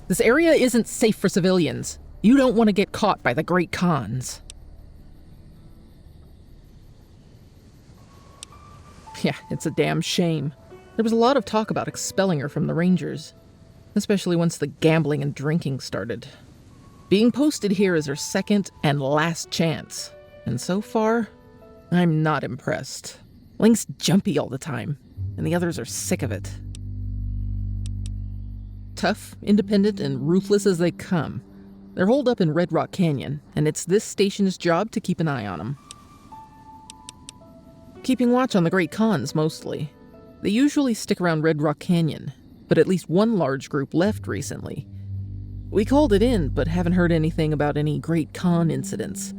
This area isn't safe for civilians. You don't want to get caught by the Great Khans. Yeah, it's a damn shame. There was a lot of talk about expelling her from the Rangers, especially once the gambling and drinking started. Being posted here is her second and last chance, and so far, I'm not impressed. Link's jumpy all the time, and the others are sick of it. Tough, independent, and ruthless as they come. They're holed up in Red Rock Canyon, and it's this station's job to keep an eye on them. Keeping watch on the Great Khans, mostly. They usually stick around Red Rock Canyon, but at least one large group left recently. We called it in, but haven't heard anything about any Great Khan incidents.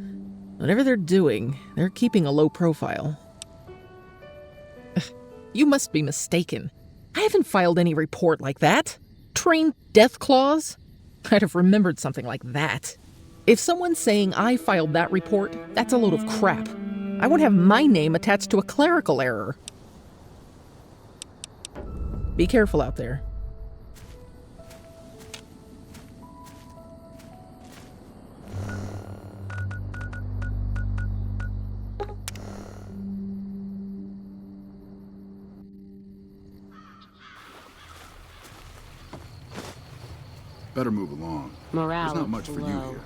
Whatever they're doing, they're keeping a low profile. You must be mistaken. I haven't filed any report like that. Trained death clause? I'd have remembered something like that. If someone's saying I filed that report, that's a load of crap. I won't have my name attached to a clerical error. Be careful out there. Better move along. Morale There's not much is for you low. here.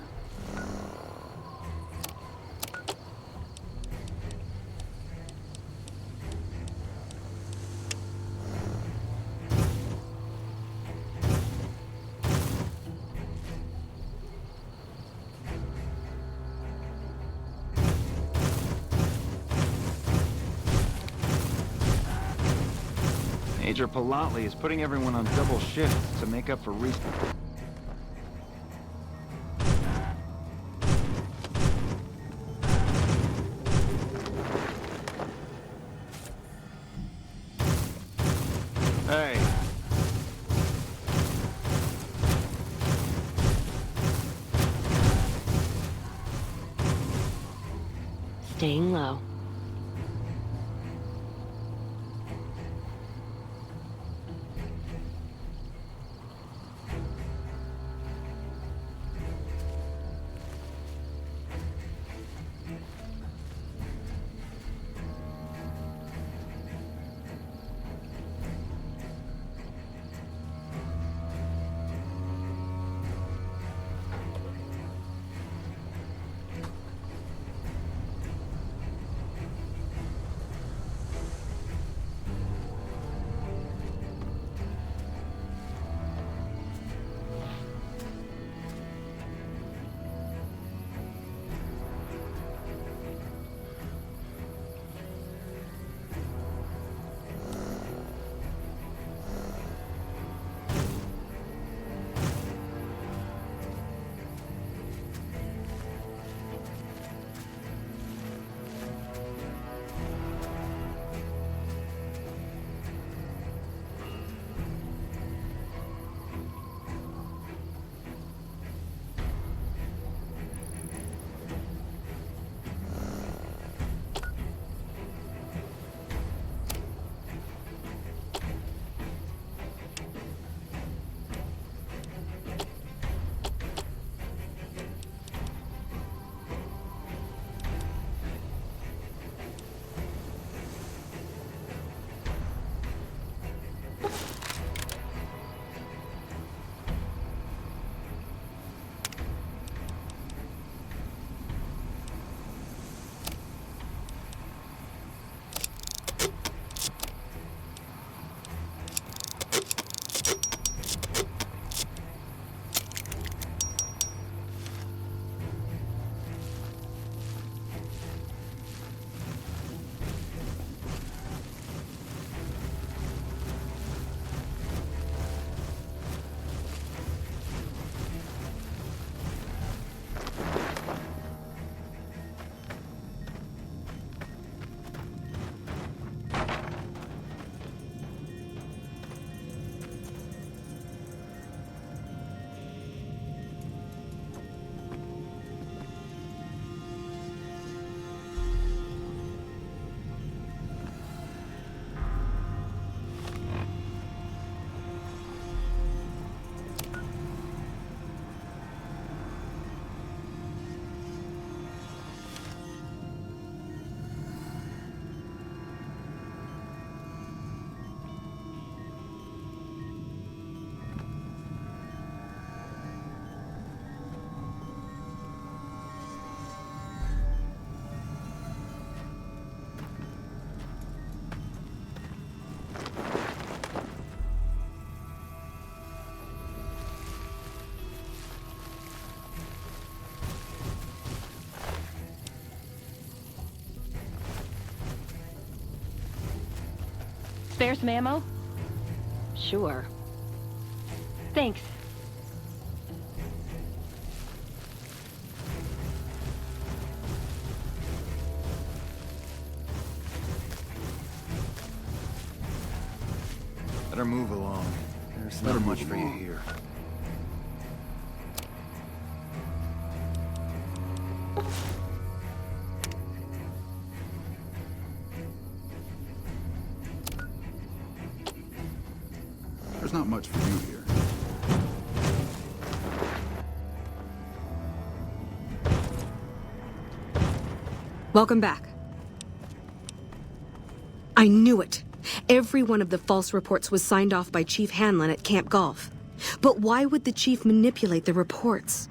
Major Palatli is putting everyone on double shifts to make up for Hey. Staying low. spare some ammo? Sure. Thanks. Better move along. There's not much for you here. There's not much for you here. Welcome back. I knew it. Every one of the false reports was signed off by Chief Hanlon at Camp Golf. But why would the chief manipulate the reports?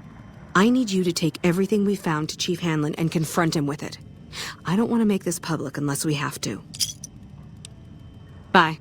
I need you to take everything we found to Chief Hanlon and confront him with it. I don't want to make this public unless we have to. Bye.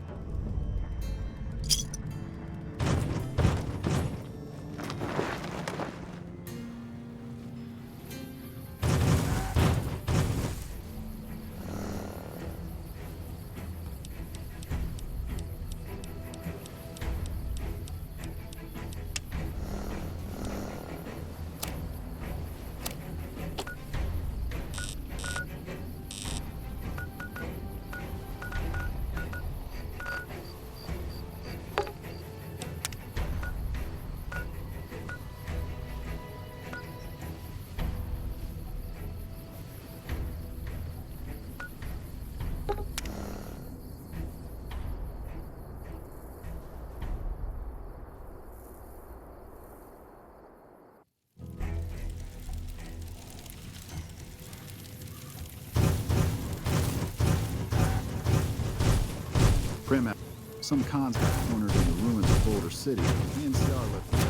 Prim, some cons got cornered in the ruins of Boulder City. The NCR let them go.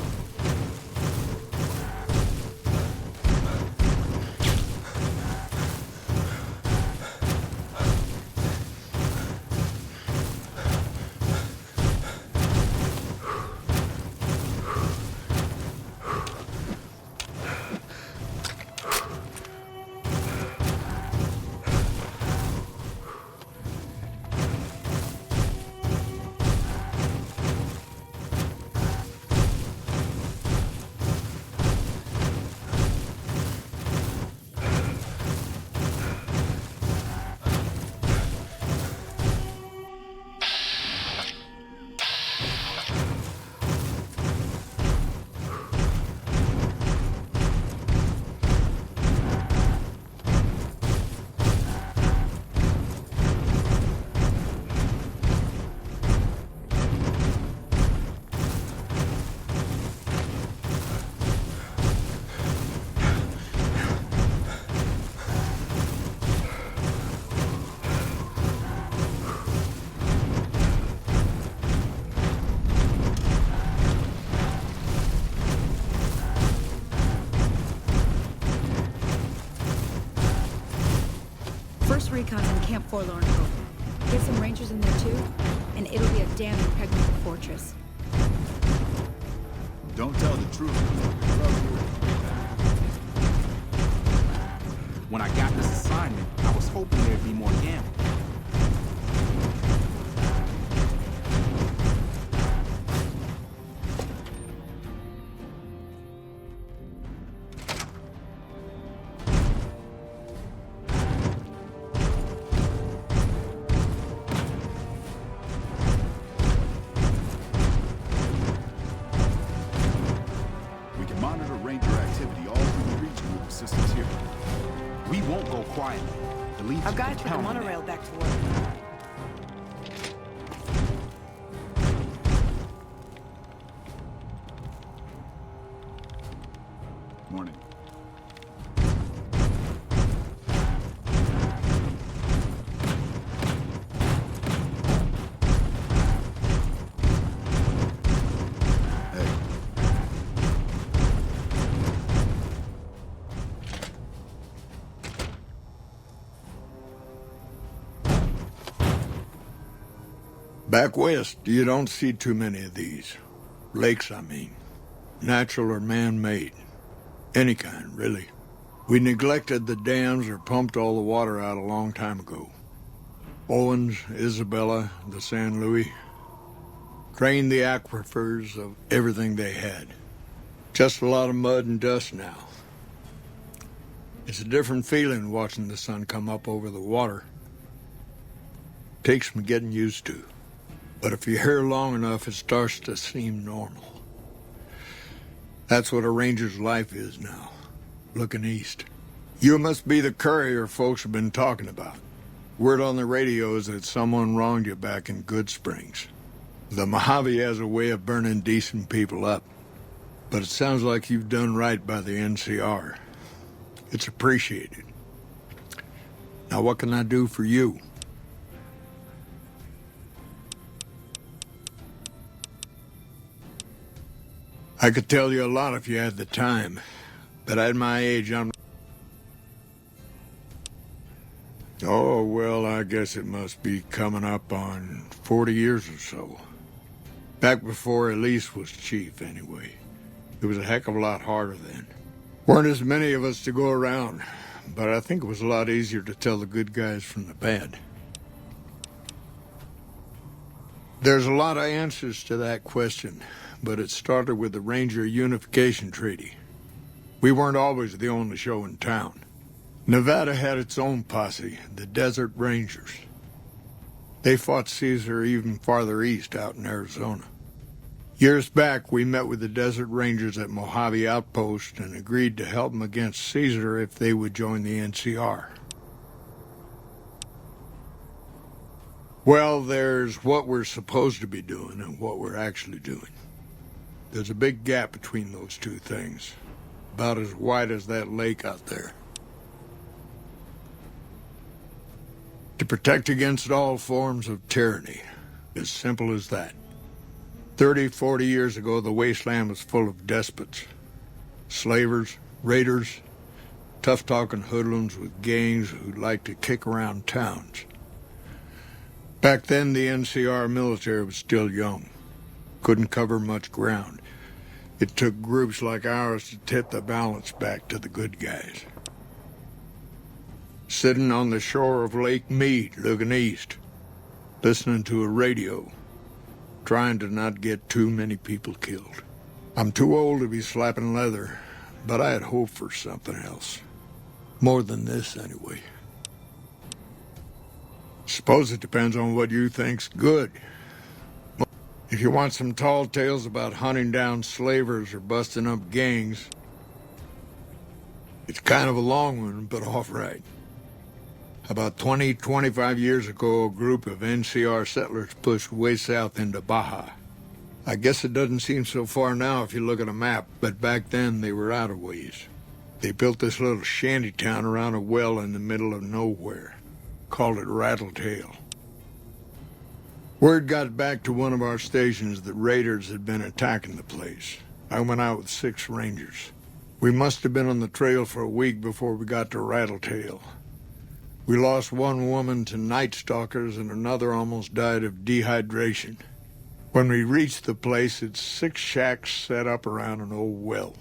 Recon's in Camp Forlorn Hope. Get some rangers in there too, and it'll be a damn impregnable fortress. Don't tell the truth. When I got this assignment, I was hoping there'd be more gambling. Our guys put the monorail back to work. Morning. Back west, you don't see too many of these. Lakes, I mean. Natural or man-made. Any kind, really. We neglected the dams or pumped all the water out a long time ago. Owens, Isabella, the San Luis. Drained the aquifers of everything they had. Just a lot of mud and dust now. It's a different feeling watching the sun come up over the water. Takes some getting used to. But if you're here long enough, it starts to seem normal. That's what a ranger's life is now, looking east. You must be the courier folks have been talking about. Word on the radio is that someone wronged you back in Good Springs. The Mojave has a way of burning decent people up. But it sounds like you've done right by the NCR. It's appreciated. Now what can I do for you? I could tell you a lot if you had the time, but at my age, Oh, well, I guess it must be coming up on 40 years or so. Back before Elise was chief, anyway. It was a heck of a lot harder then. Weren't as many of us to go around, but I think it was a lot easier to tell the good guys from the bad. There's a lot of answers to that question, but it started with the Ranger Unification Treaty. We weren't always the only show in town. Nevada had its own posse, the Desert Rangers. They fought Caesar even farther east, out in Arizona. Years back, we met with the Desert Rangers at Mojave Outpost and agreed to help them against Caesar if they would join the NCR. Well, there's what we're supposed to be doing and what we're actually doing. There's a big gap between those two things, about as wide as that lake out there. To protect against all forms of tyranny, as simple as that. 30, 40 years ago, the wasteland was full of despots, slavers, raiders, tough-talking hoodlums with gangs who liked to kick around towns. Back then, the NCR military was still young, couldn't cover much ground. It took groups like ours to tip the balance back to the good guys. Sitting on the shore of Lake Mead, looking east, listening to a radio, trying to not get too many people killed. I'm too old to be slapping leather, but I had hoped for something else. More than this, anyway. Suppose it depends on what you think's good. If you want some tall tales about hunting down slavers or busting up gangs, it's kind of a long one, but all right. About 20, 25 years ago, a group of NCR settlers pushed way south into Baja. I guess it doesn't seem so far now if you look at a map, but back then they were out of ways. They built this little shanty town around a well in the middle of nowhere. Called it Rattletail. Word got back to one of our stations that raiders had been attacking the place. I went out with 6 rangers. We must have been on the trail for a week before we got to Rattletail. We lost one woman to night stalkers and another almost died of dehydration. When we reached the place, it's 6 shacks set up around an old well.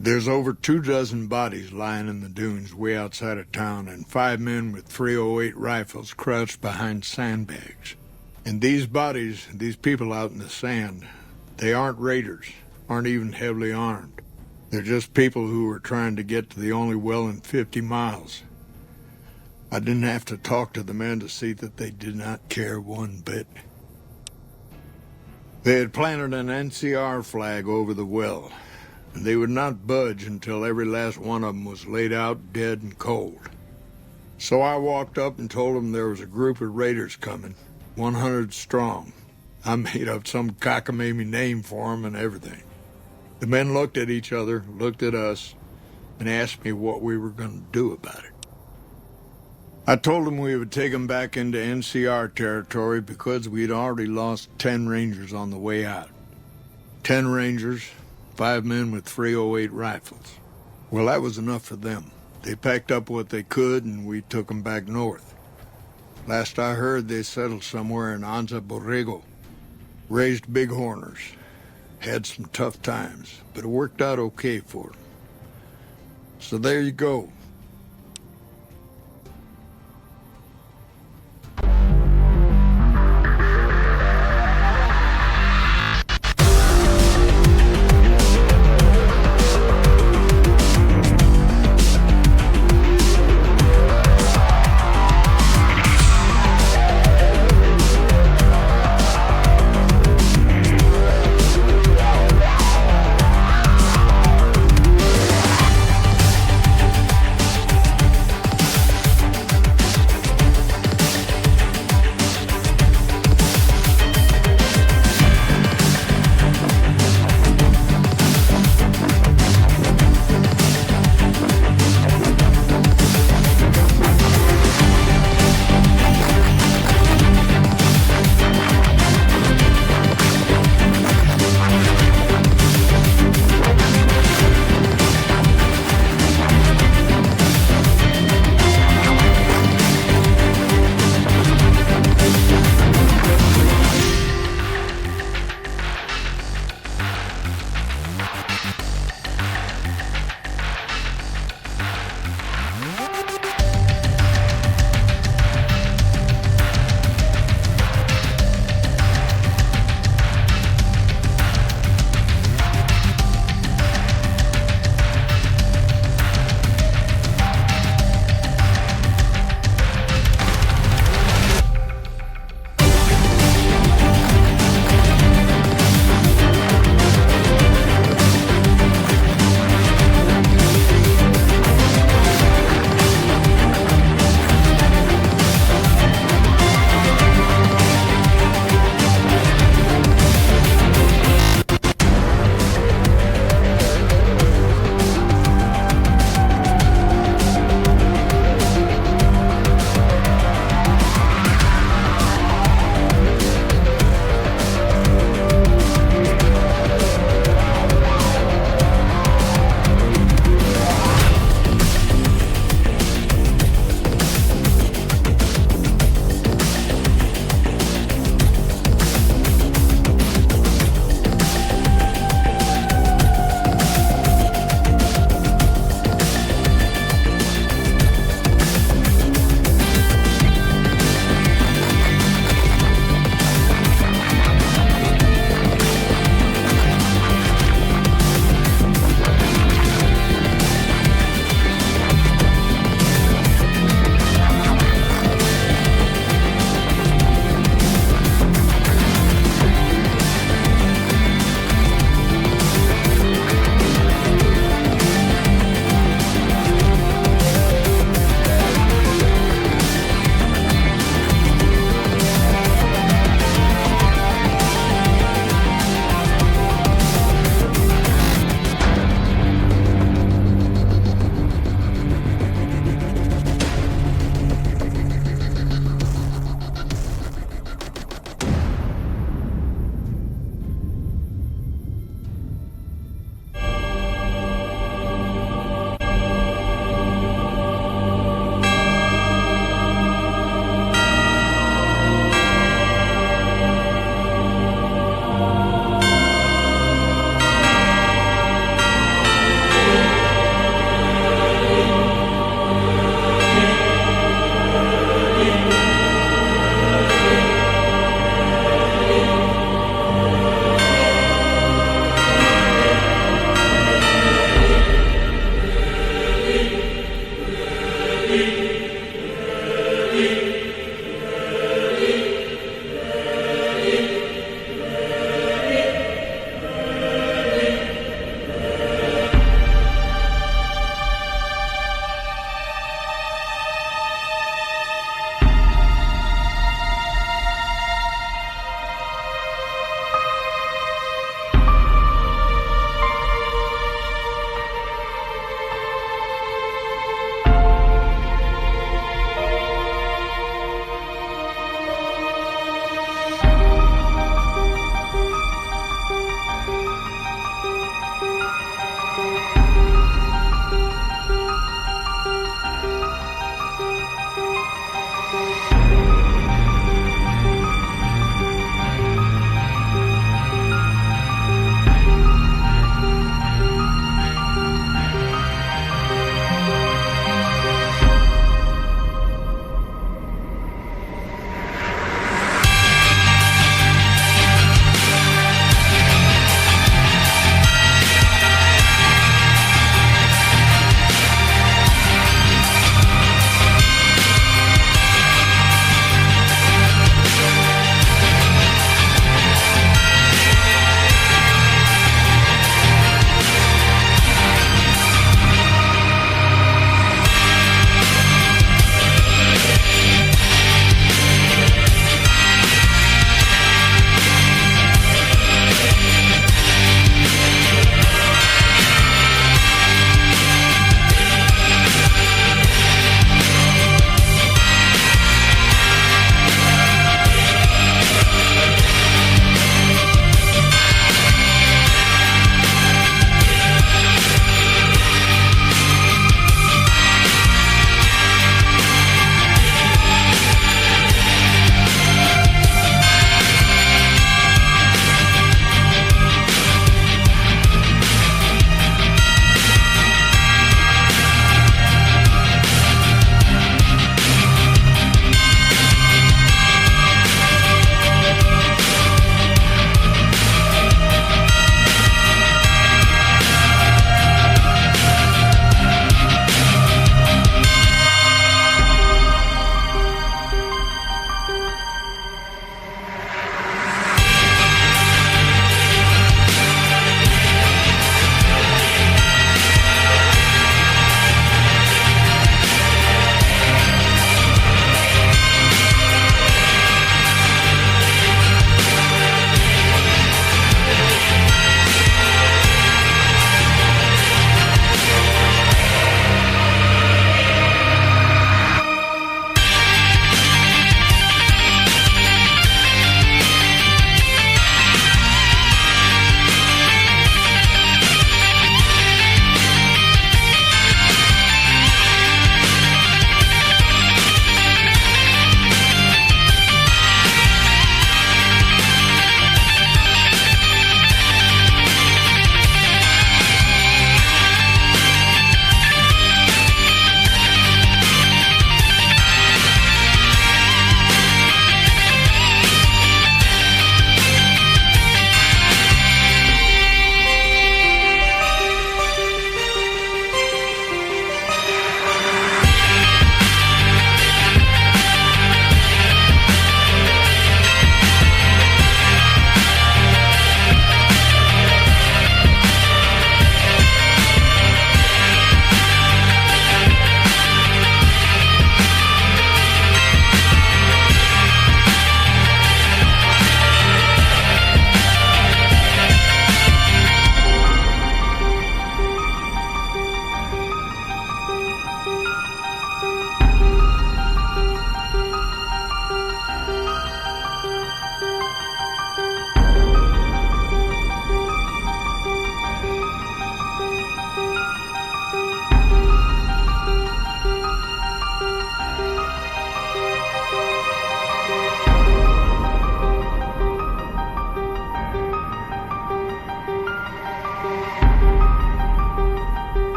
There's over 24 bodies lying in the dunes way outside of town and 5 men with .308 rifles crouched behind sandbags. And these bodies, these people out in the sand, they aren't raiders, aren't even heavily armed. They're just people who were trying to get to the only well in 50 miles. I didn't have to talk to the men to see that they did not care one bit. They had planted an NCR flag over the well, and they would not budge until every last one of them was laid out dead and cold. So I walked up and told them there was a group of raiders coming, 100 strong. I made up some cockamamie name for them and everything. The men looked at each other, looked at us, and asked me what we were going to do about it. I told them we would take them back into NCR territory because we'd already lost 10 rangers on the way out. 10 rangers, 5 men with .308 rifles. Well, that was enough for them. They packed up what they could and we took them back north. Last I heard, they settled somewhere in Anza Borrego. Raised bighorners. Had some tough times, but it worked out okay for them. So there you go.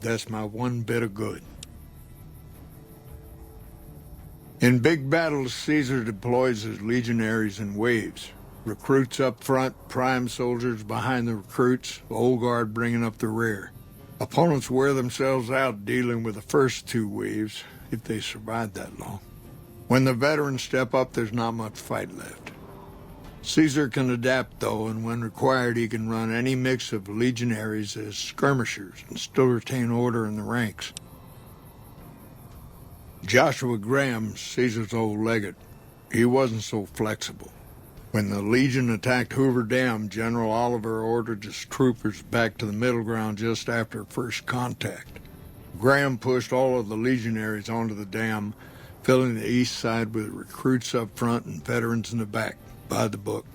That's my one bit of good. In big battles, Caesar deploys his legionaries in waves. Recruits up front, prime soldiers behind the recruits, old guard bringing up the rear. Opponents wear themselves out dealing with the first two waves, if they survive that long. When the veterans step up, there's not much fight left. Caesar can adapt, though, and when required, he can run any mix of legionaries as skirmishers and still retain order in the ranks. Joshua Graham, Caesar's old legate, he wasn't so flexible. When the Legion attacked Hoover Dam, General Oliver ordered his troopers back to the middle ground just after first contact. Graham pushed all of the legionaries onto the dam, filling the east side with recruits up front and veterans in the back, by the book.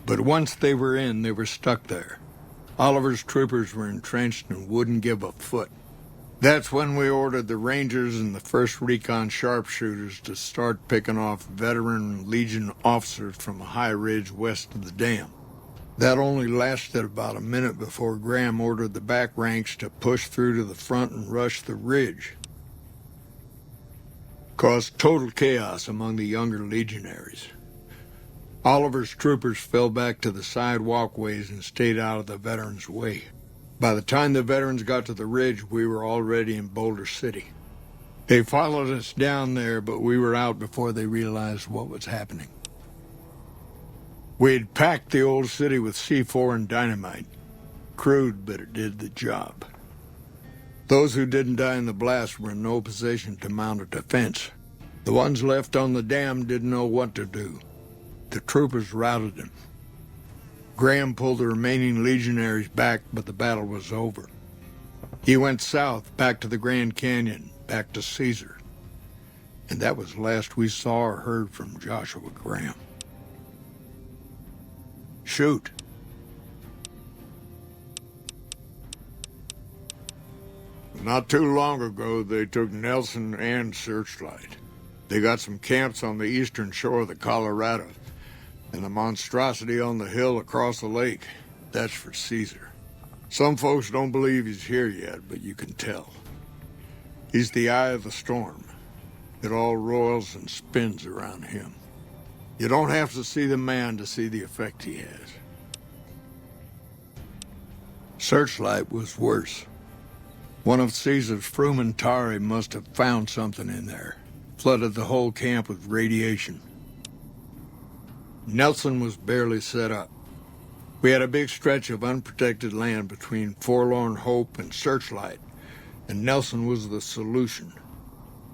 But once they were in, they were stuck there. Oliver's troopers were entrenched and wouldn't give a foot. That's when we ordered the Rangers and the 1st Recon sharpshooters to start picking off veteran Legion officers from a high ridge west of the dam. That only lasted about a minute before Graham ordered the back ranks to push through to the front and rush the ridge. Caused total chaos among the younger legionaries. Oliver's troopers fell back to the side walkways and stayed out of the veterans' way. By the time the veterans got to the ridge, we were already in Boulder City. They followed us down there, but we were out before they realized what was happening. We had packed the old city with C4 and dynamite. Crude, but it did the job. Those who didn't die in the blast were in no position to mount a defense. The ones left on the dam didn't know what to do. The troopers routed them. Graham pulled the remaining legionaries back, but the battle was over. He went south, back to the Grand Canyon, back to Caesar. And that was the last we saw or heard from Joshua Graham. Shoot. Not too long ago, they took Nelson and Searchlight. They got some camps on the eastern shore of the Colorado, and the monstrosity on the hill across the lake. That's for Caesar. Some folks don't believe he's here yet, but you can tell. He's the eye of the storm. It all roils and spins around him. You don't have to see the man to see the effect he has. Searchlight was worse. One of Caesar's Frumentari must have found something in there. Flooded the whole camp with radiation. Nelson was barely set up. We had a big stretch of unprotected land between Forlorn Hope and Searchlight, and Nelson was the solution.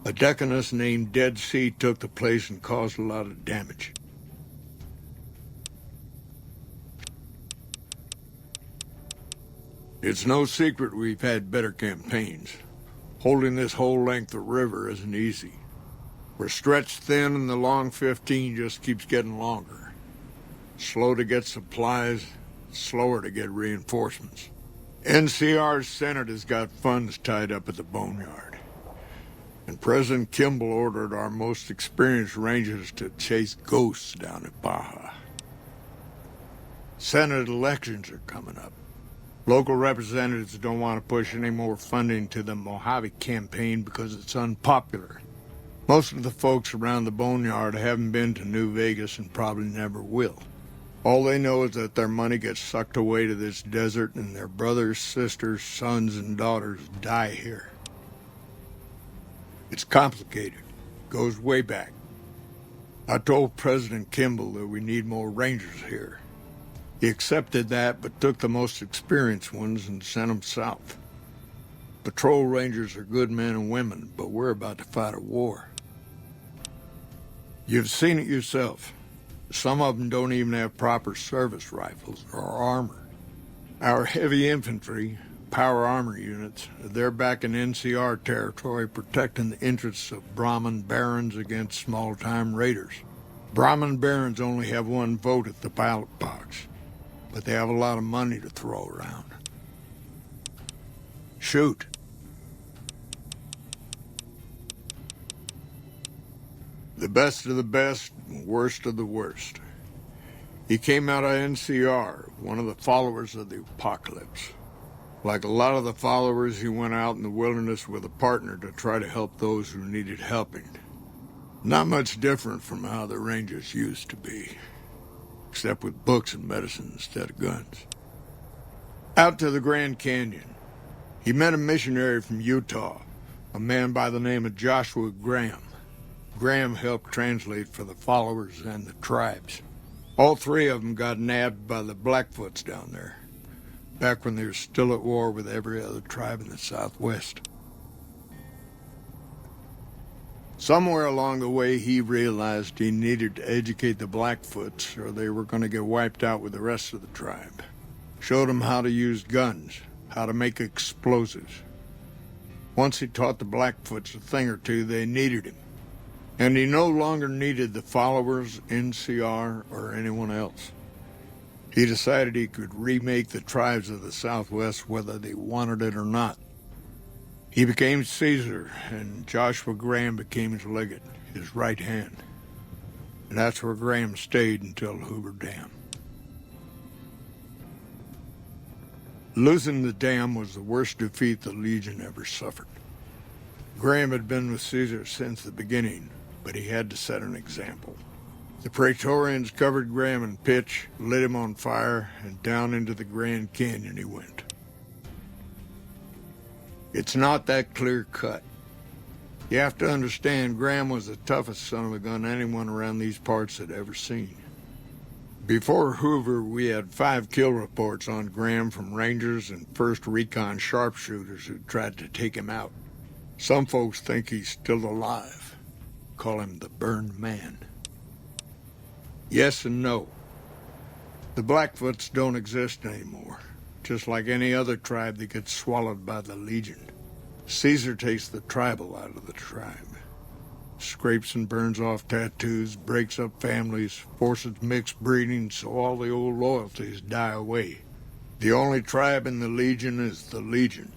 A deaconess named Dead Sea took the place and caused a lot of damage. It's no secret we've had better campaigns. Holding this whole length of river isn't easy. We're stretched thin and the long 15 just keeps getting longer. Slow to get supplies, slower to get reinforcements. NCR's Senate has got funds tied up at the boneyard. And President Kimball ordered our most experienced rangers to chase ghosts down at Baja. Senate elections are coming up. Local representatives don't want to push any more funding to the Mojave campaign because it's unpopular. Most of the folks around the boneyard haven't been to New Vegas and probably never will. All they know is that their money gets sucked away to this desert and their brothers, sisters, sons, and daughters die here. It's complicated. Goes way back. I told President Kimball that we need more rangers here. He accepted that, but took the most experienced ones and sent them south. Patrol rangers are good men and women, but we're about to fight a war. You've seen it yourself. Some of them don't even have proper service rifles or armor. Our heavy infantry, power armor units, they're back in NCR territory protecting the interests of Brahmin barons against small-time raiders. Brahmin barons only have one vote at the ballot box, but they have a lot of money to throw around. Shoot. The best of the best, worst of the worst. He came out of NCR, one of the followers of the apocalypse. Like a lot of the followers, he went out in the wilderness with a partner to try to help those who needed helping. Not much different from how the Rangers used to be, except with books and medicine instead of guns. Out to the Grand Canyon, he met a missionary from Utah, a man by the name of Joshua Graham. Graham helped translate for the followers and the tribes. All three of them got nabbed by the Blackfoots down there, back when they were still at war with every other tribe in the Southwest. Somewhere along the way, he realized he needed to educate the Blackfoots or they were going to get wiped out with the rest of the tribe. Showed them how to use guns, how to make explosives. Once he taught the Blackfoots a thing or two, they needed him. And he no longer needed the followers, NCR, or anyone else. He decided he could remake the tribes of the Southwest whether they wanted it or not. He became Caesar, and Joshua Graham became his legate, his right hand. And that's where Graham stayed until Hoover Dam. Losing the dam was the worst defeat the Legion ever suffered. Graham had been with Caesar since the beginning, but he had to set an example. The Praetorians covered Graham in pitch, lit him on fire, and down into the Grand Canyon he went. It's not that clear-cut. You have to understand, Graham was the toughest son of a gun anyone around these parts had ever seen. Before Hoover, we had 5 kill reports on Graham from Rangers and 1st Recon sharpshooters who tried to take him out. Some folks think he's still alive. Call him the Burned Man. Yes and no. The Blackfoots don't exist anymore. Just like any other tribe that gets swallowed by the Legion. Caesar takes the tribal out of the tribe. Scrapes and burns off tattoos, breaks up families, forces mixed breeding so all the old loyalties die away. The only tribe in the Legion is the Legion.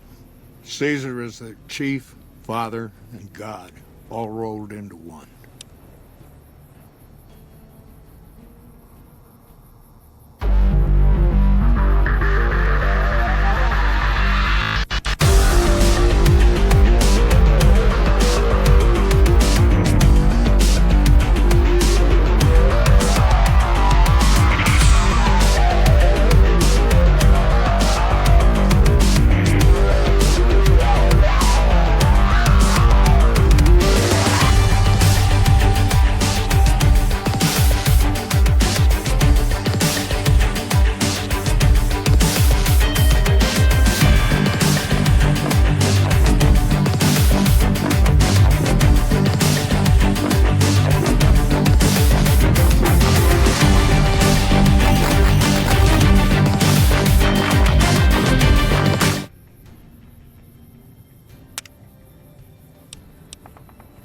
Caesar is their chief, father, and god, all rolled into one.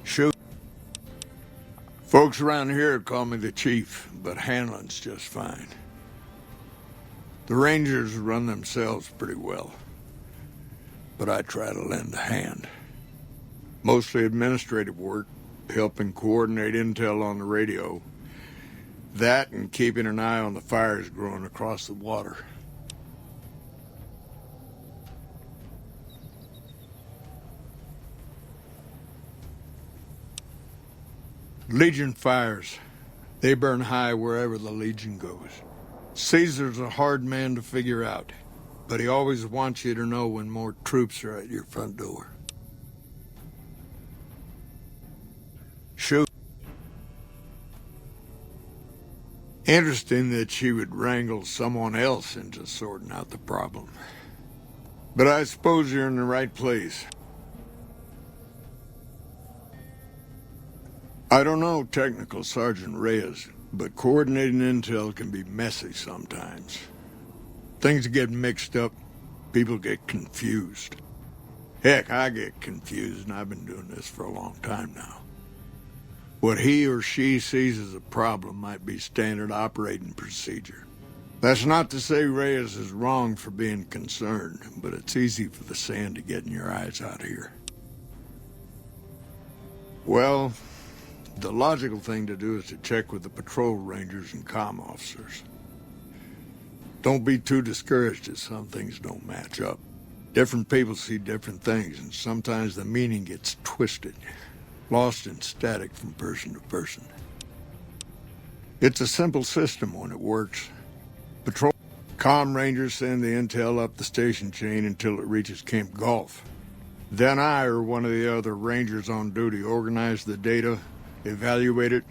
Shoot. Folks around here call me the chief, but handling's just fine. The Rangers run themselves pretty well, but I try to lend a hand. Mostly administrative work, helping coordinate intel on the radio. That and keeping an eye on the fires growing across the water. Legion fires. They burn high wherever the Legion goes. Caesar's a hard man to figure out, but he always wants you to know when more troops are at your front door. Shoot. Interesting that she would wrangle someone else into sorting out the problem. But I suppose you're in the right place. I don't know Technical Sergeant Reyes, but coordinating intel can be messy sometimes. Things get mixed up, people get confused. Heck, I get confused, and I've been doing this for a long time now. What he or she sees as a problem might be standard operating procedure. That's not to say Reyes is wrong for being concerned, but it's easy for the sand to get in your eyes out here. Well, the logical thing to do is to check with the patrol rangers and comm officers. Don't be too discouraged if some things don't match up. Different people see different things, and sometimes the meaning gets twisted, lost in static from person to person. It's a simple system when it works. Patrol comm rangers send the intel up the station chain until it reaches Camp Gulf. Then I or one of the other rangers on duty organize the data, evaluate it,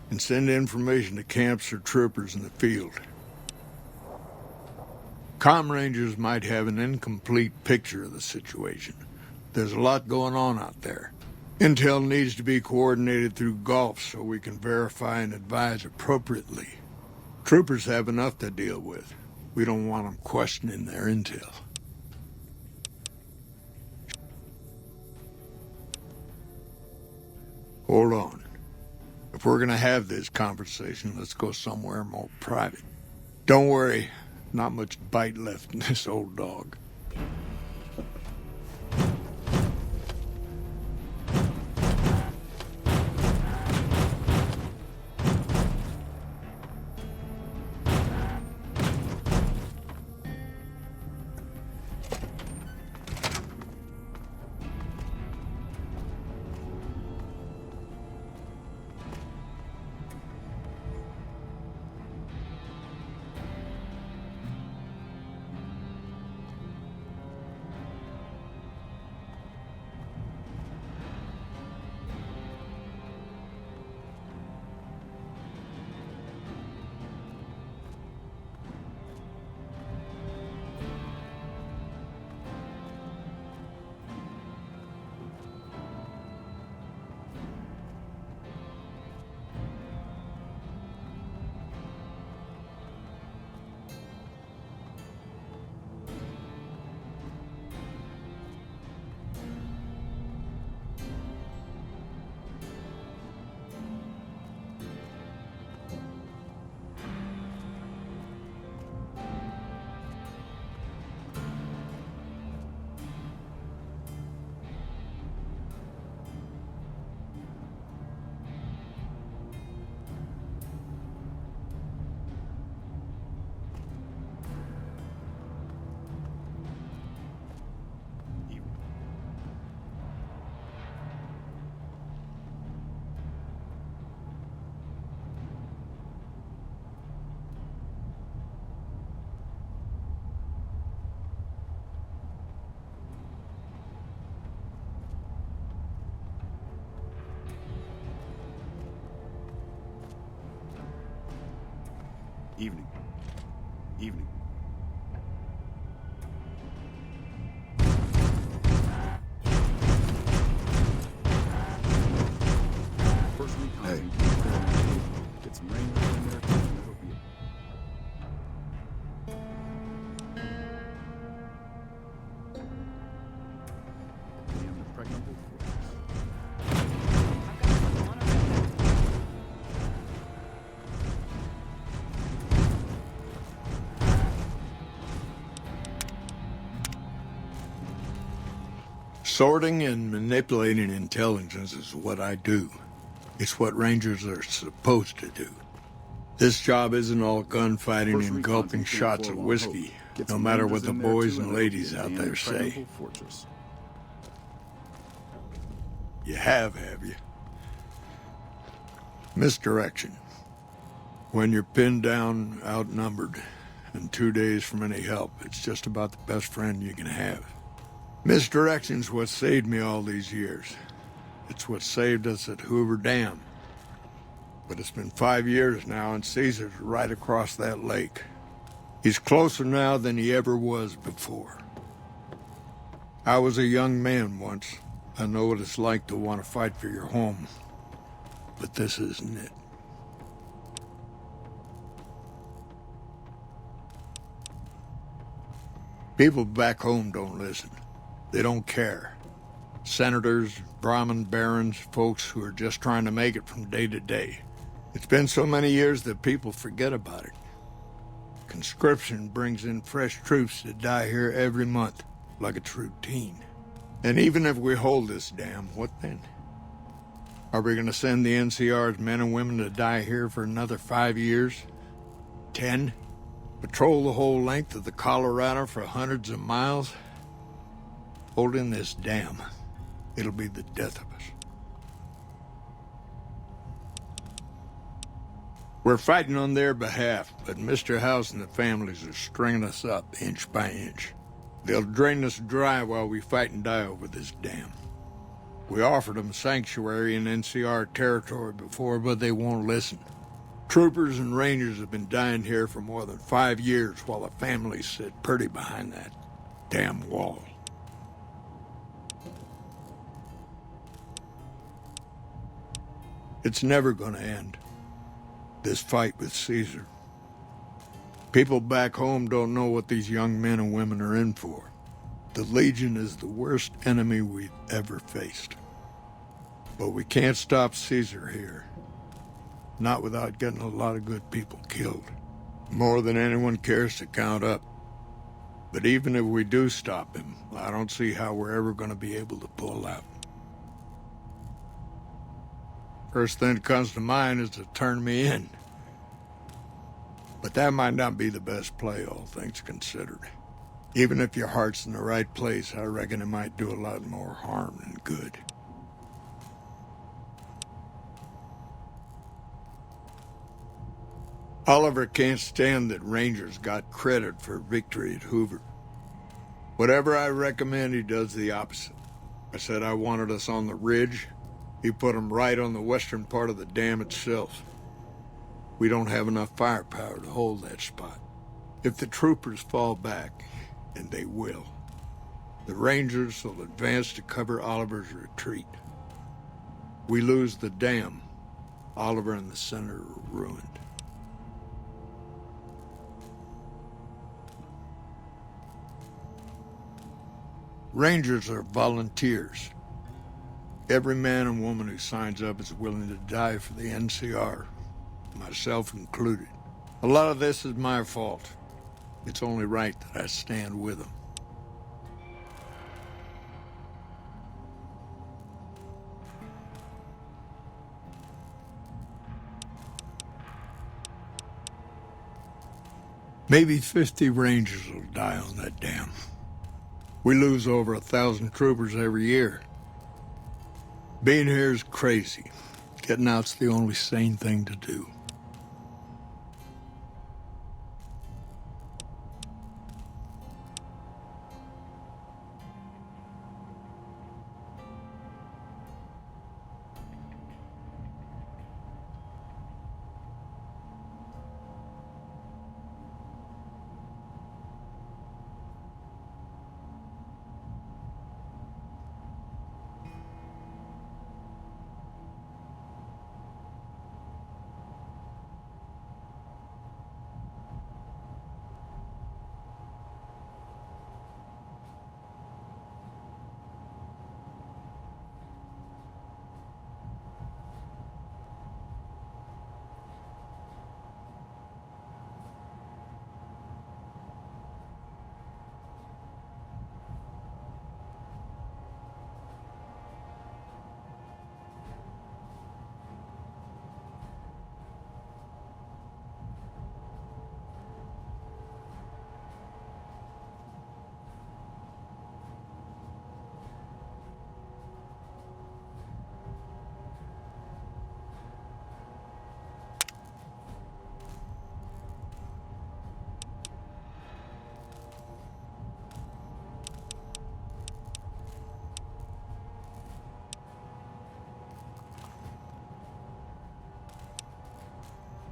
and send information to camps or troopers in the field. Comm rangers might have an incomplete picture of the situation. There's a lot going on out there. Intel needs to be coordinated through Gulf so we can verify and advise appropriately. Troopers have enough to deal with. We don't want them questioning their intel. Hold on. If we're gonna have this conversation, let's go somewhere more private. Don't worry, not much bite left in this old dog. Evening. Evening. First recon. Hey. Get some rain in there, and it'll be damn impregnable fortress. Sorting and manipulating intelligence is what I do. It's what Rangers are supposed to do. This job isn't all gunfighting and gulping shots of whiskey, no matter what the boys and ladies out there say. You have you? Misdirection. When you're pinned down, outnumbered, and 2 days from any help, it's just about the best friend you can have. Misdirection's what saved me all these years. It's what saved us at Hoover Dam. But it's been 5 years now, and Caesar's right across that lake. He's closer now than he ever was before. I was a young man once. I know what it's like to want to fight for your home. But this isn't it. People back home don't listen. They don't care. Senators, Brahmin barons, folks who are just trying to make it from day to day. It's been so many years that people forget about it. Conscription brings in fresh troops to die here every month, like it's routine. And even if we hold this dam, what then? Are we going to send the NCR's men and women to die here for another 5 years? 10? Patrol the whole length of the Colorado for hundreds of miles? holding this dam. It'll be the death of us. We're fighting on their behalf, but Mr. House and the families are stringing us up inch by inch. They'll drain us dry while we fight and die over this dam. We offered them sanctuary in NCR territory before, but they won't listen. Troopers and rangers have been dying here for more than 5 years while the families sit pretty behind that damn wall. It's never gonna end, this fight with Caesar. People back home don't know what these young men and women are in for. The Legion is the worst enemy we've ever faced. But we can't stop Caesar here. Not without getting a lot of good people killed. More than anyone cares to count up. But even if we do stop him, I don't see how we're ever going to be able to pull out. First thing that comes to mind is to turn me in. But that might not be the best play, all things considered. Even if your heart's in the right place, I reckon it might do a lot more harm than good. Oliver can't stand that Rangers got credit for victory at Hoover. Whatever I recommend, he does the opposite. I said I wanted us on the ridge. He put them right on the western part of the dam itself. We don't have enough firepower to hold that spot. If the troopers fall back, and they will, the Rangers will advance to cover Oliver's retreat. We lose the dam, Oliver and the center are ruined. Rangers are volunteers. Every man and woman who signs up is willing to die for the NCR, myself included. A lot of this is my fault. It's only right that I stand with them. Maybe 50 Rangers will die on that dam. We lose over 1,000 troopers every year. Being here is crazy. Getting out's the only sane thing to do.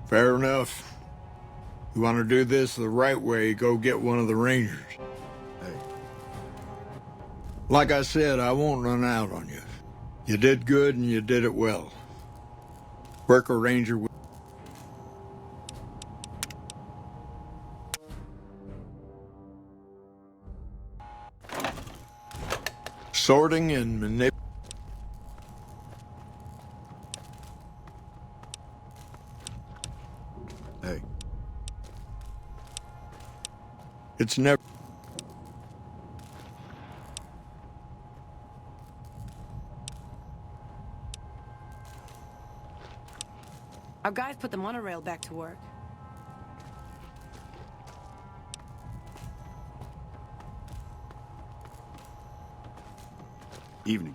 Fair enough. You want to do this the right way, go get one of the Rangers. Hey. Like I said, I won't run out on you. You did good and you did it well. Work a Ranger with... Sorting and manipulating. Hey. It's never... Our guys put the monorail back to work. Evening.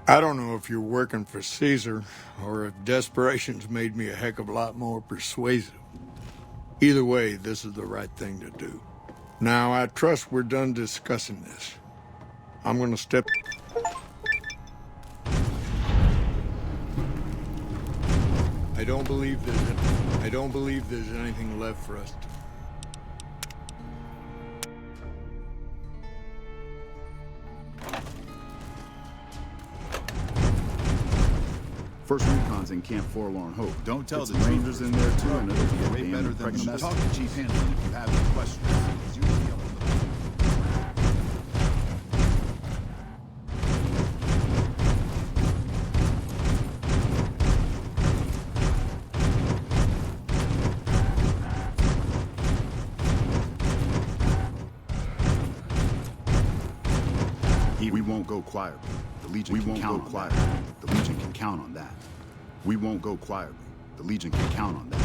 I don't know if you're working for Caesar or if desperation's made me a heck of a lot more persuasive. Either way, this is the right thing to do. Now, I trust we're done discussing this. I'm gonna step... I don't believe there's anything left for us to... First recon's in Camp Forlorn Hope. Don't tell the Rangers in there too, and it'll be a way better than the talk to Chief Henderson if you have any questions. He's usually up on the... We won't go quietly. The Legion can count on that. The Legion can count on that. We won't go quietly. The Legion can count on that.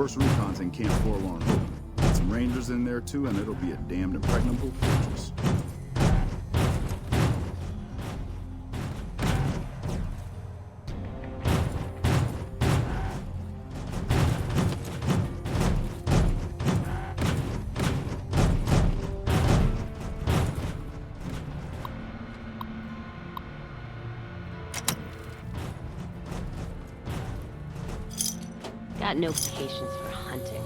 First recon's in Camp Forlorn Hope. Get some Rangers in there too, and it'll be a damned impregnable fortress. Got no patience for hunting.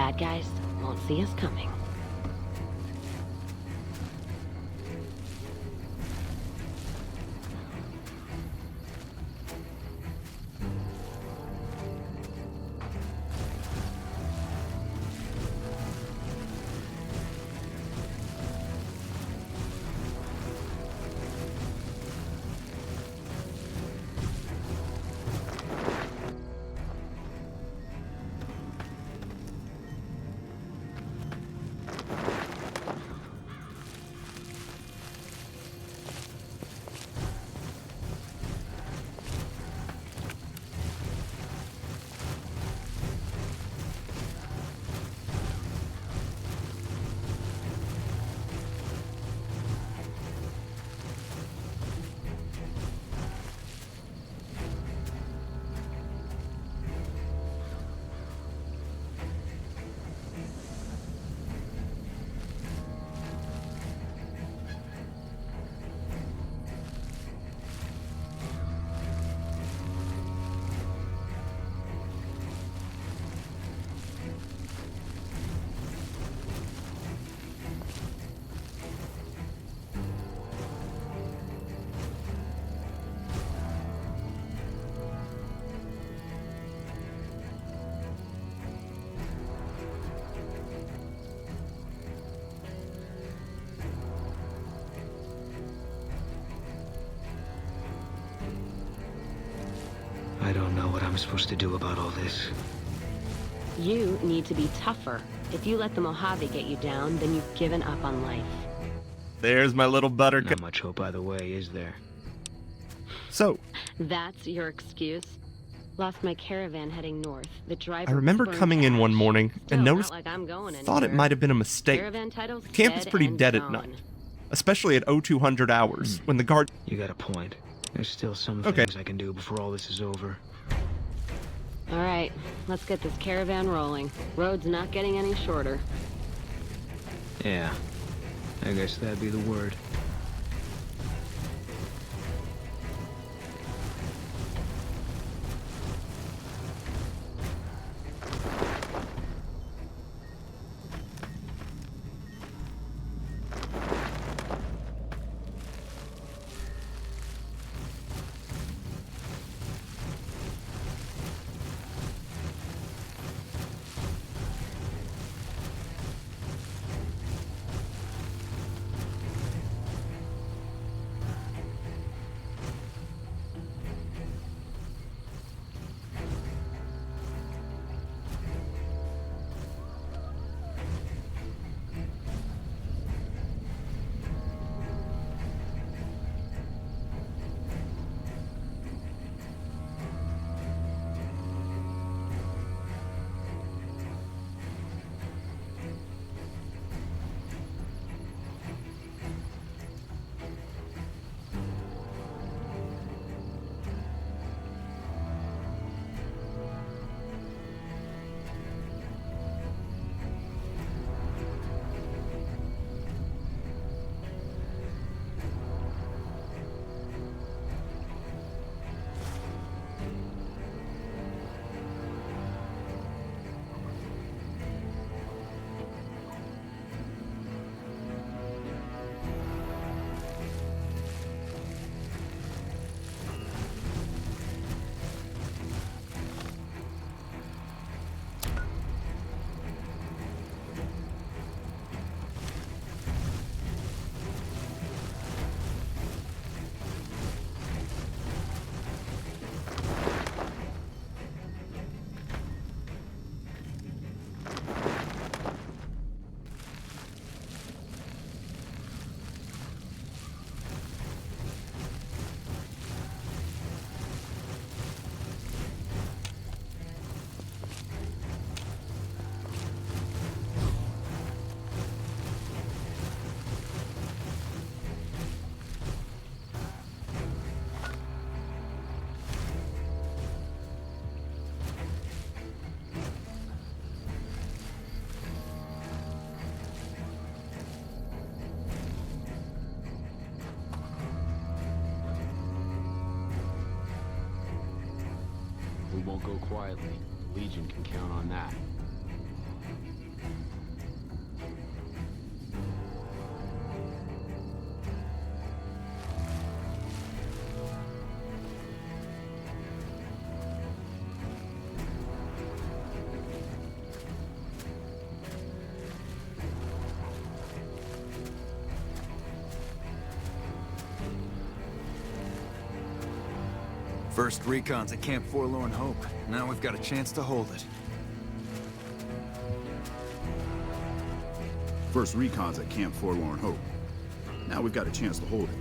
bad guys won't see us coming. I don't know what I'm supposed to do about all this. You need to be tougher. If you let the Mojave get you down, then you've given up on life. There's my little buttercup. Not much hope either way, is there? So, That's your excuse? Lost my caravan heading north. The driver I remember burned coming to in one ash. morning and No, noticed, not like I'm going thought it anywhere. might have been a mistake. Caravan title's The camp is dead pretty and dead at gone. night, especially at 0200 hours when the guard. You got a point. There's still some Okay. things I can do before all this is over. All right, let's get this caravan rolling. Road's not getting any shorter. Yeah, I guess that'd be the word. We won't go quietly. Legion can count on that. First recon's at Camp Forlorn Hope. Now we've got a chance to hold it. First recon's at Camp Forlorn Hope. Now we've got a chance to hold it.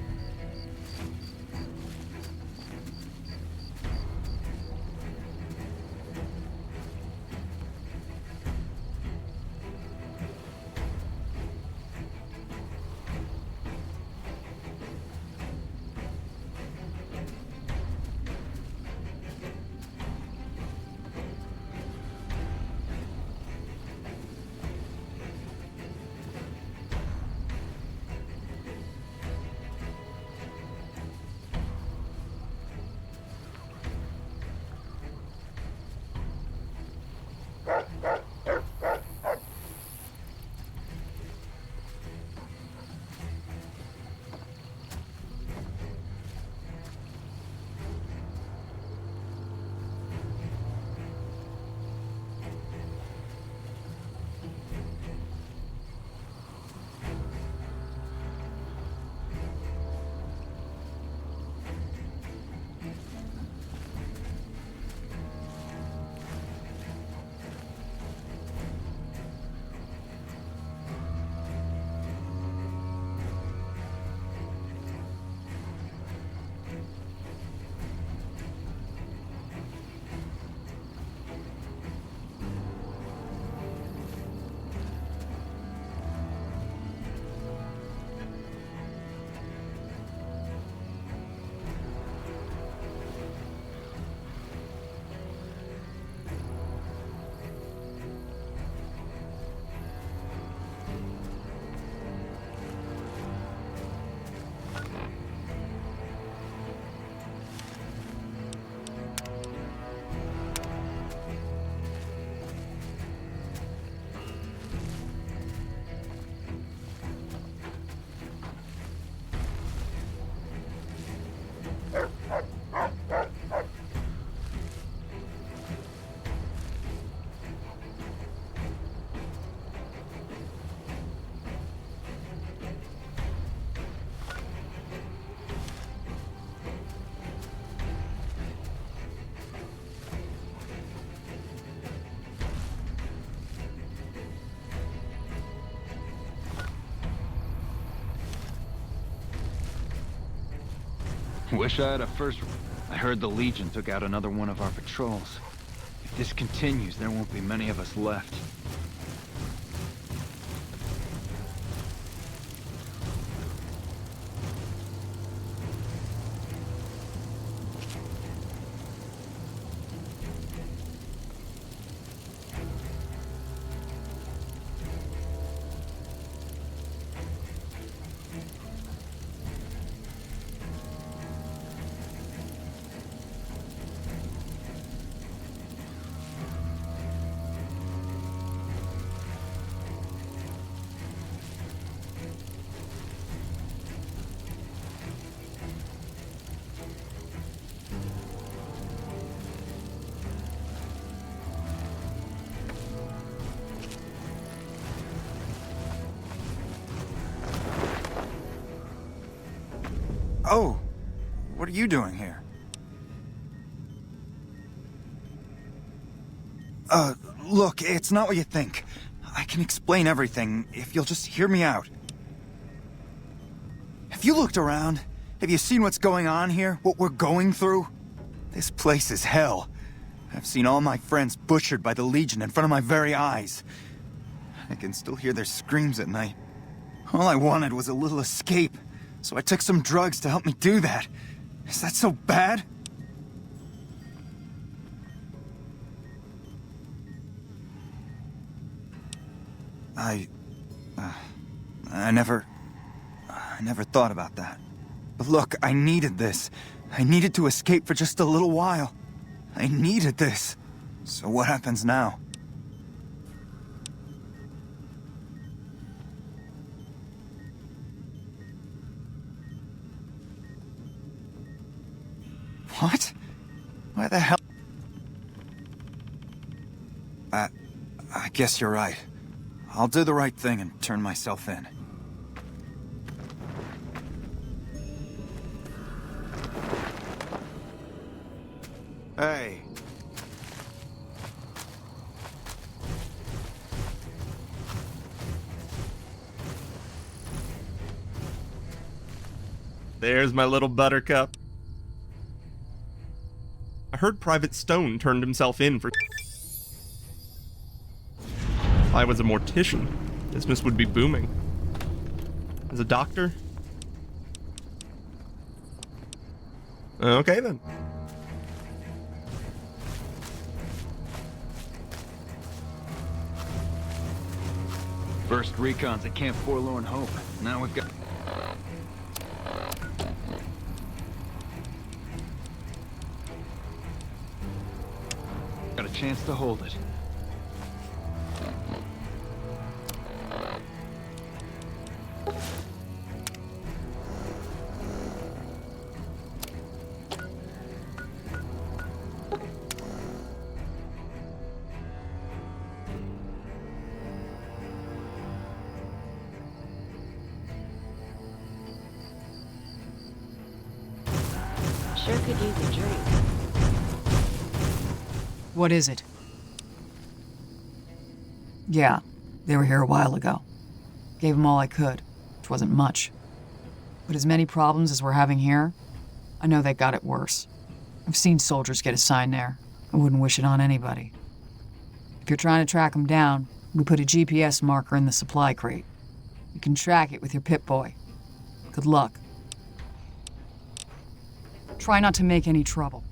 Wish I had a first... I heard the Legion took out another one of our patrols. If this continues, there won't be many of us left. Oh, what are you doing here? Look, it's not what you think. I can explain everything if you'll just hear me out. Have you looked around? Have you seen what's going on here? What we're going through? This place is hell. I've seen all my friends butchered by the Legion in front of my very eyes. I can still hear their screams at night. All I wanted was a little escape. So I took some drugs to help me do that. Is that so bad? I never thought about that. But look, I needed this. I needed to escape for just a little while. I needed this. So what happens now? What? Why the hell? I guess you're right. I'll do the right thing and turn myself in. Hey. There's my little buttercup. I heard Private Stone turned himself in for... If I was a mortician, business would be booming. As a doctor? Okay then. First recon's at Camp Forlorn Hope. Now we've got... Got a chance to hold it. Sure could use a drink. What is it? Yeah, they were here a while ago. Gave them all I could, which wasn't much. But as many problems as we're having here, I know they got it worse. I've seen soldiers get assigned there. I wouldn't wish it on anybody. If you're trying to track them down, we put a GPS marker in the supply crate. You can track it with your Pip-Boy. Good luck. Try not to make any trouble.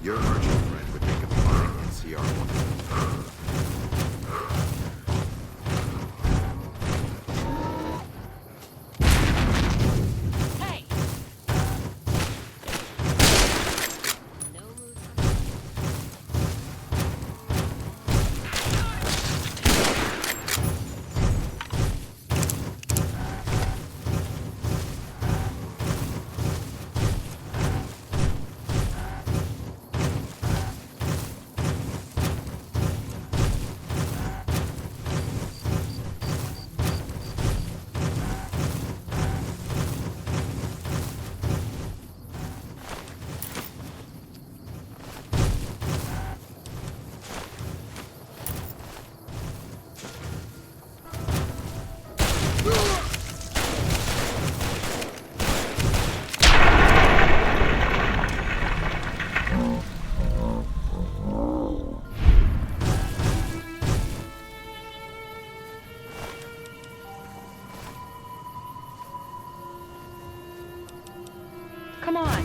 Your merchant friend would make a fine NCR-1. Come on.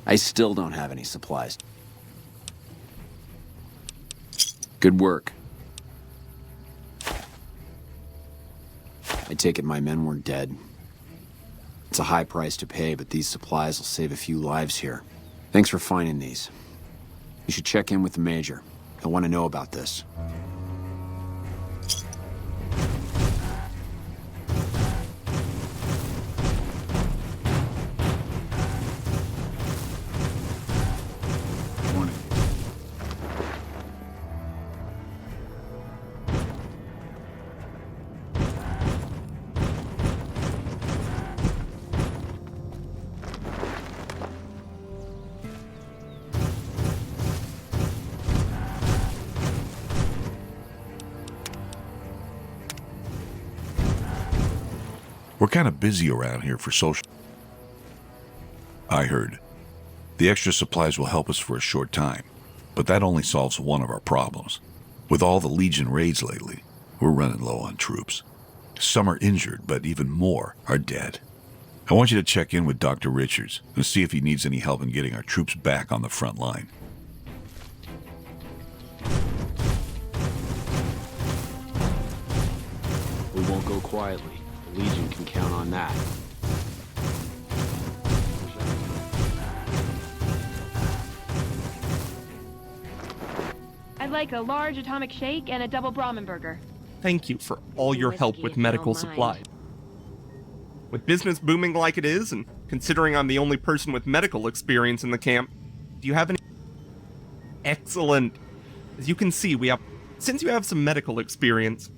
I still don't have any supplies. Good work. I take it my men weren't dead. It's a high price to pay, but these supplies will save a few lives here. Thanks for finding these. You should check in with the Major. He'll want to know about this. We're kind of busy around here for social... I heard. The extra supplies will help us for a short time, but that only solves one of our problems. With all the Legion raids lately, we're running low on troops. Some are injured, but even more are dead. I want you to check in with Dr. Richards and see if he needs any help in getting our troops back on the front line. We won't go quietly. The Legion can count on that. I'd like a large atomic shake and a double Brahmin burger. Thank you for all your help with medical supplies. With business booming like it is, and considering I'm the only person with medical experience in the camp, do you have any... Excellent. As you can see, since you have some medical experience...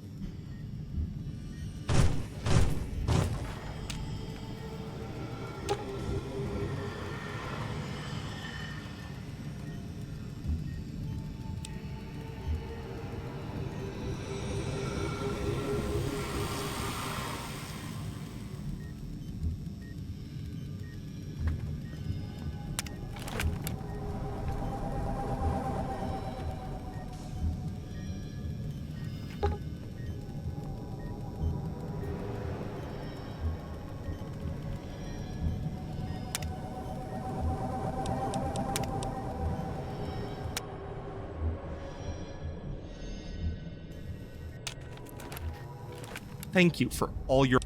Thank you for all your...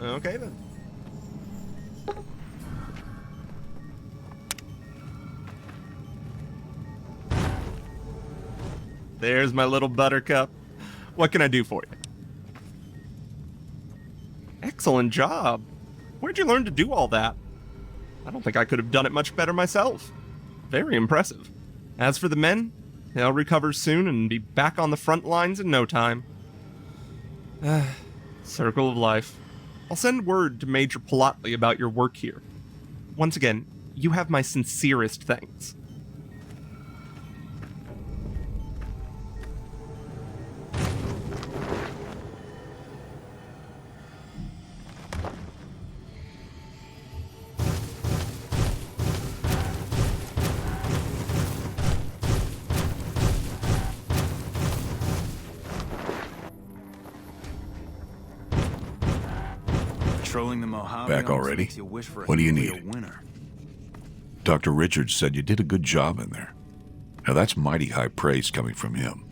Okay, then. There's my little buttercup. What can I do for you? Excellent job. Where'd you learn to do all that? I don't think I could have done it much better myself. Very impressive. As for the men, they'll recover soon and be back on the front lines in no time. Circle of life. I'll send word to Major Plotley about your work here. Once again, you have my sincerest thanks. Patrolling the Mojave Back almost already? makes you wish for a What do you nuclear need? winter. Dr. Richards said you did a good job in there. Now that's mighty high praise coming from him.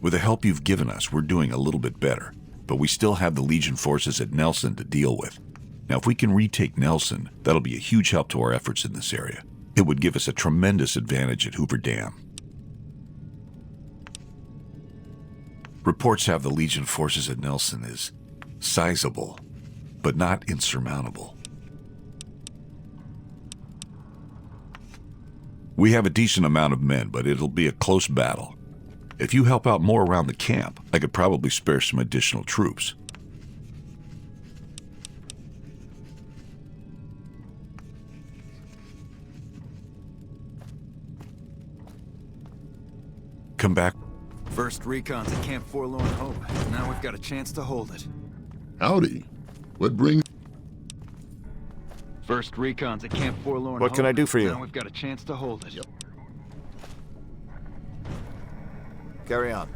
With the help you've given us, we're doing a little bit better, but we still have the Legion forces at Nelson to deal with. Now, if we can retake Nelson, that'll be a huge help to our efforts in this area. It would give us a tremendous advantage at Hoover Dam. Reports have the Legion forces at Nelson is sizable, but not insurmountable. We have a decent amount of men, but it'll be a close battle. If you help out more around the camp, I could probably spare some additional troops. Come back. First recon's at Camp Forlorn Hope. Now we've got a chance to hold it. Howdy. What brings... First recon's at Camp Forlorn What Hope. can I do for you? Now we've got a chance to hold it. Carry on.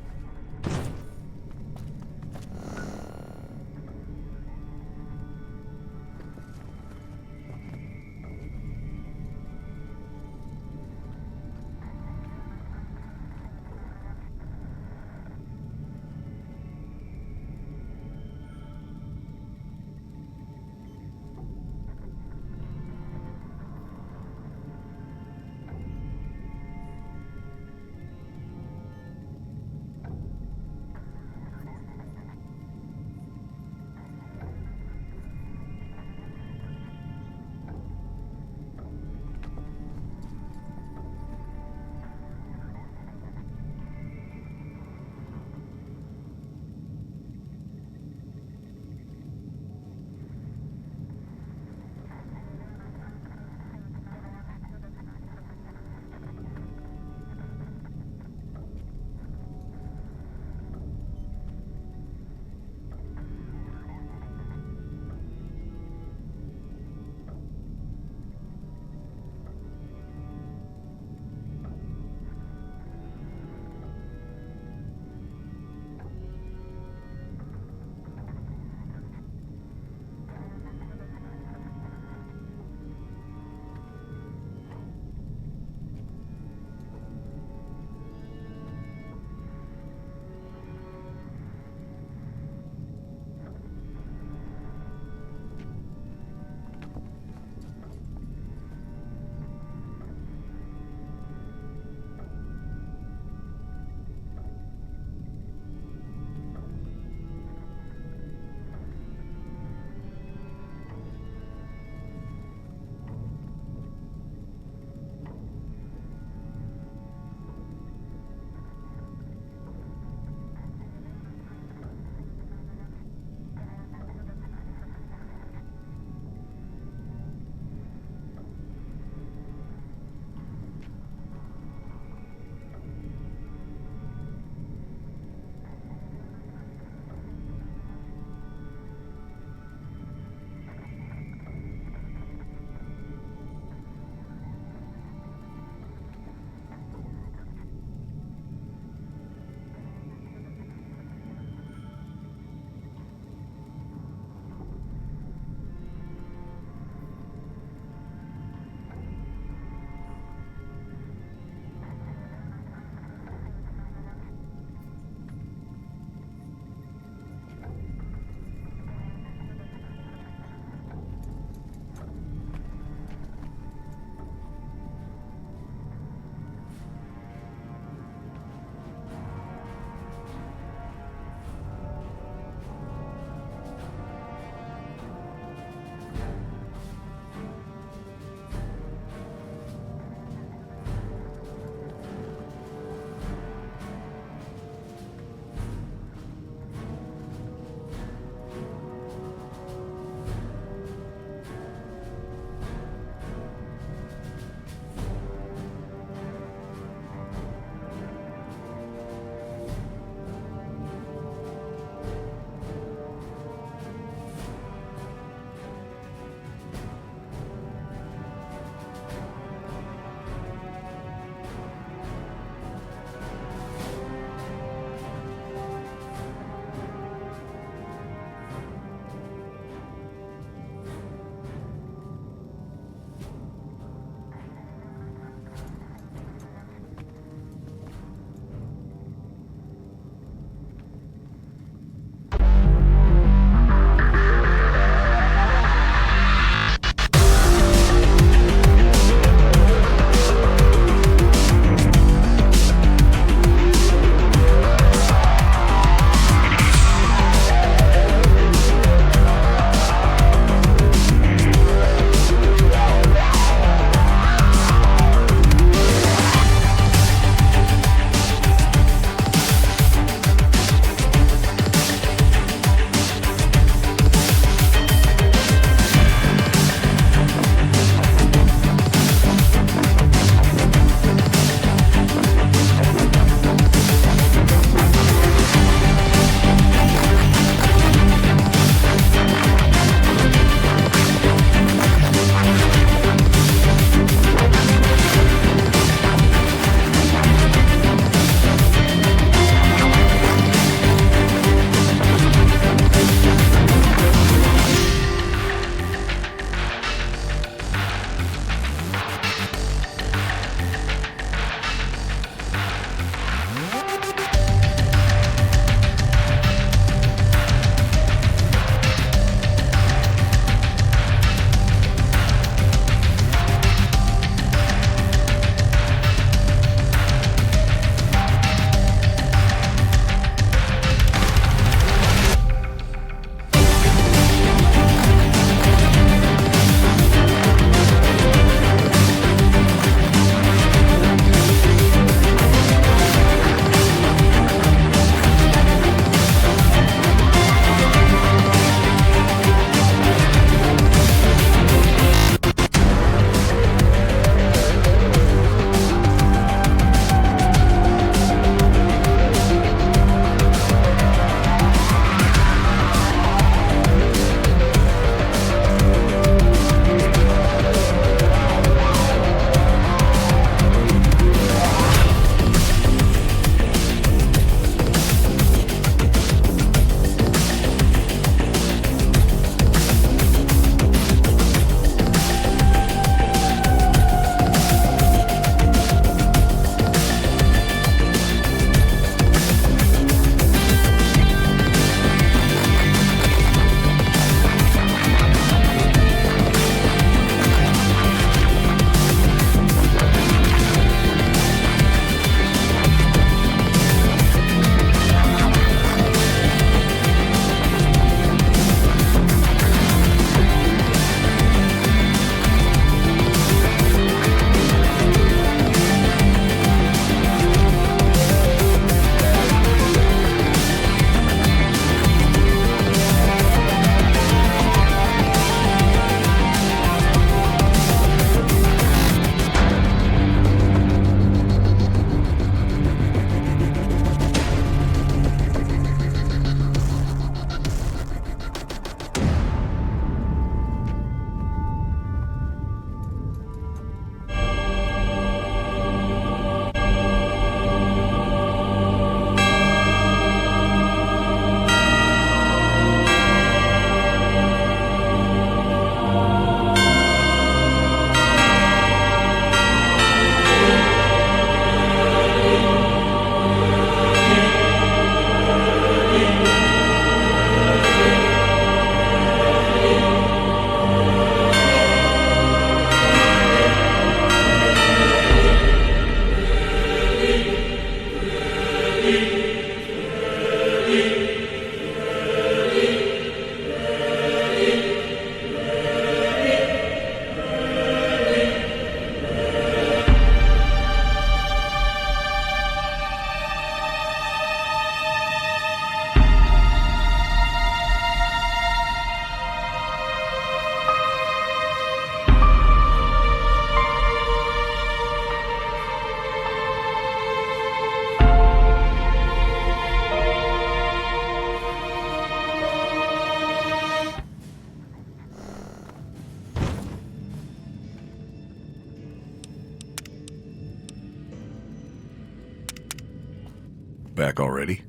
Back already?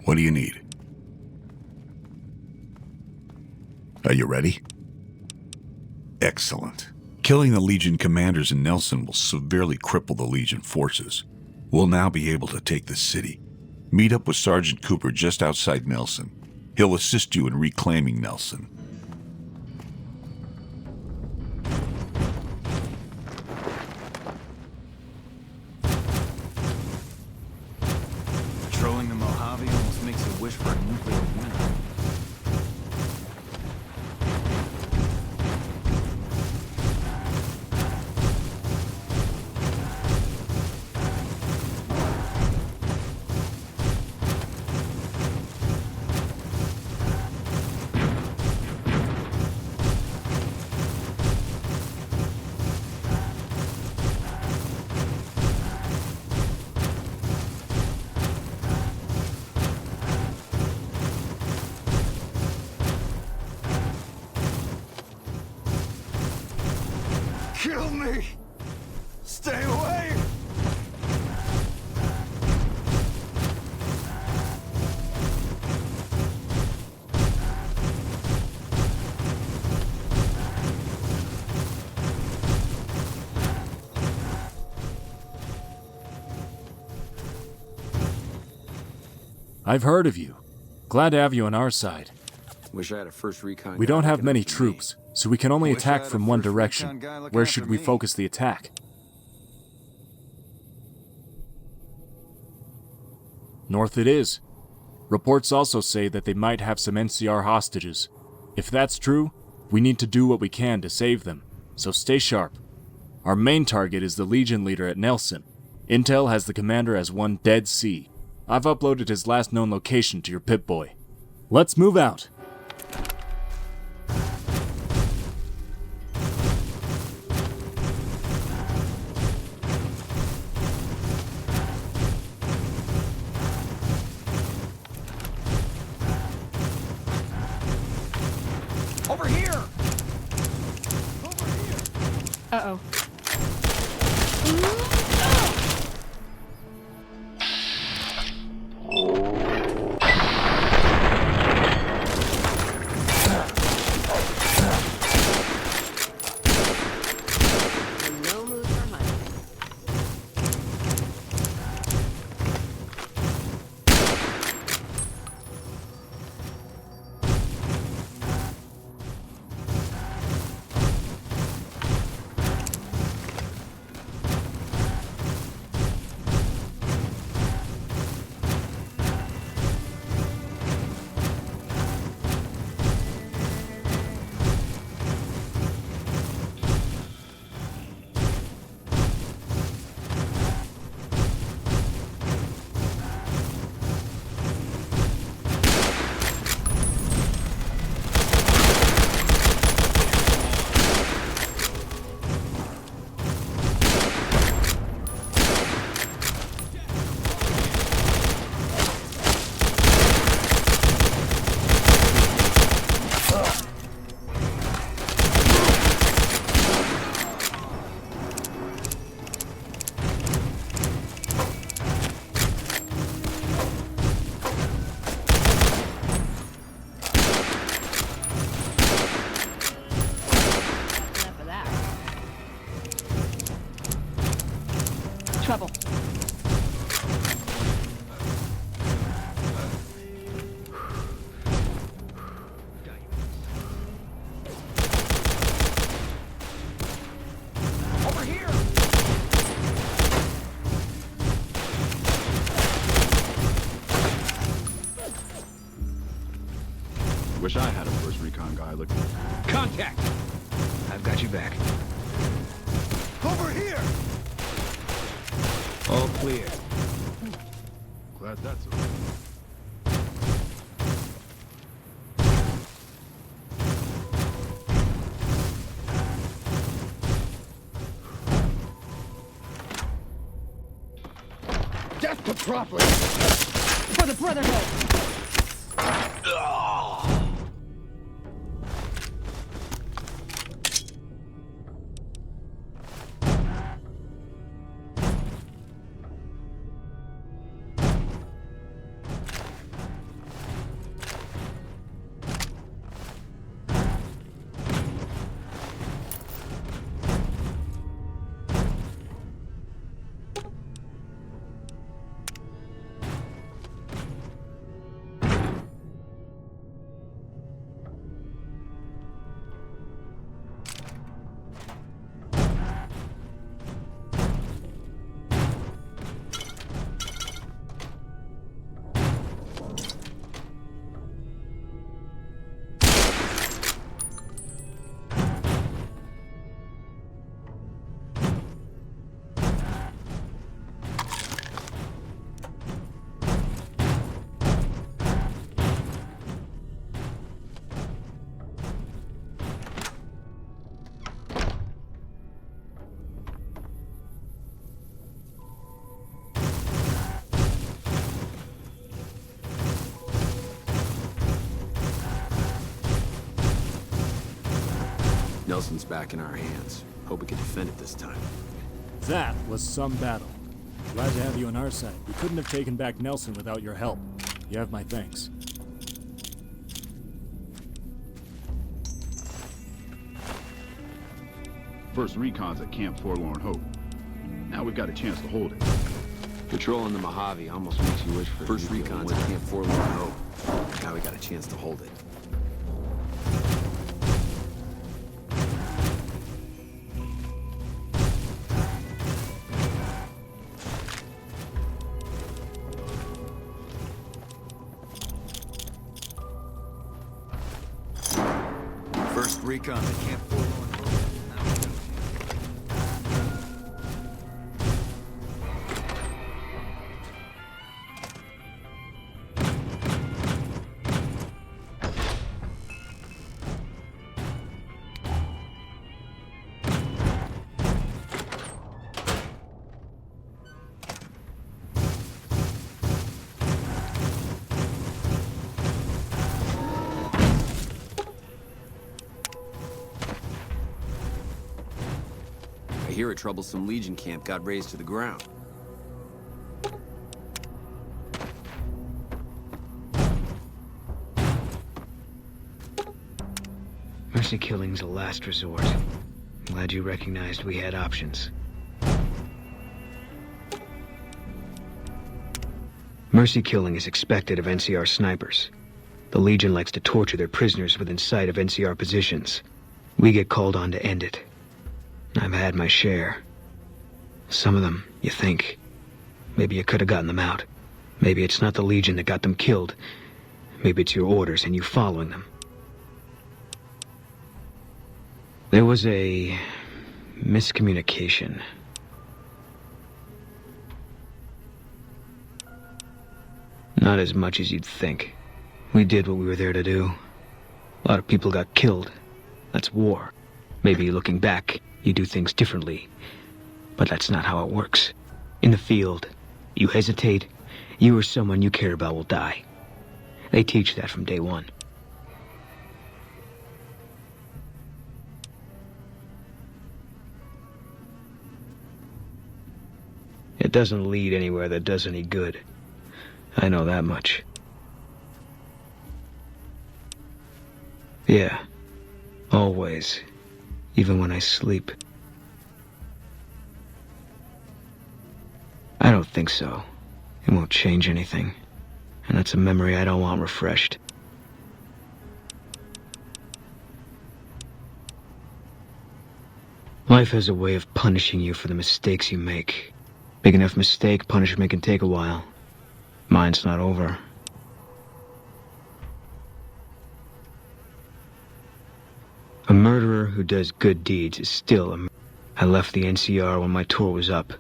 What do you need? Are you ready? Excellent. Killing the Legion commanders in Nelson will severely cripple the Legion forces. We'll now be able to take the city. Meet up with Sergeant Cooper just outside Nelson. He'll assist you in reclaiming Nelson. Patrolling the Mojave almost makes you wish for a nuclear winter. Kill me! Stay away! I've heard of you. Glad to have you on our side. Wish I had a first recon. We don't have many troops, so we can only attack from one direction. Where should we focus the attack? North it is. Reports also say that they might have some NCR hostages. If that's true, we need to do what we can to save them, so stay sharp. Our main target is the Legion leader at Nelson. Intel has the commander as one Dead Sea. I've uploaded his last known location to your Pip-Boy. Let's move out. Over here! Uh-oh. No mood for hunting. Trouble. Over here! Wish I had a first recon guy looking. Contact! I've got you back. Over here! All clear. Glad that's over. Death to property! For the Brotherhood! Nelson's back in our hands. Hope we can defend it this time. That was some battle. Glad to have you on our side. We couldn't have taken back Nelson without your help. You have my thanks. First recon's at Camp Forlorn Hope. Now we've got a chance to hold it. Patrolling the Mojave almost makes you wish for first recon's at Camp Forlorn Hope. Now we got a chance to hold it. First recon at Camp Forlorn Hope. I hear a troublesome Legion camp got razed to the ground. Mercy killing's a last resort. Glad you recognized we had options. Mercy killing is expected of NCR snipers. The Legion likes to torture their prisoners within sight of NCR positions. We get called on to end it. I've had my share. Some of them, you think. Maybe you could have gotten them out. Maybe it's not the Legion that got them killed. Maybe it's your orders and you following them. There was a miscommunication. Not as much as you'd think. We did what we were there to do. A lot of people got killed. That's war. Maybe looking back, you do things differently. But that's not how it works. In the field, you hesitate, you or someone you care about will die. They teach that from day one. It doesn't lead anywhere that does any good. I know that much. Yeah. Always. Even when I sleep. I don't think so. It won't change anything. And that's a memory I don't want refreshed. Life has a way of punishing you for the mistakes you make. Big enough mistake, punishment can take a while. Mine's not over. A murderer who does good deeds is still a murderer. I left the NCR when my tour was up.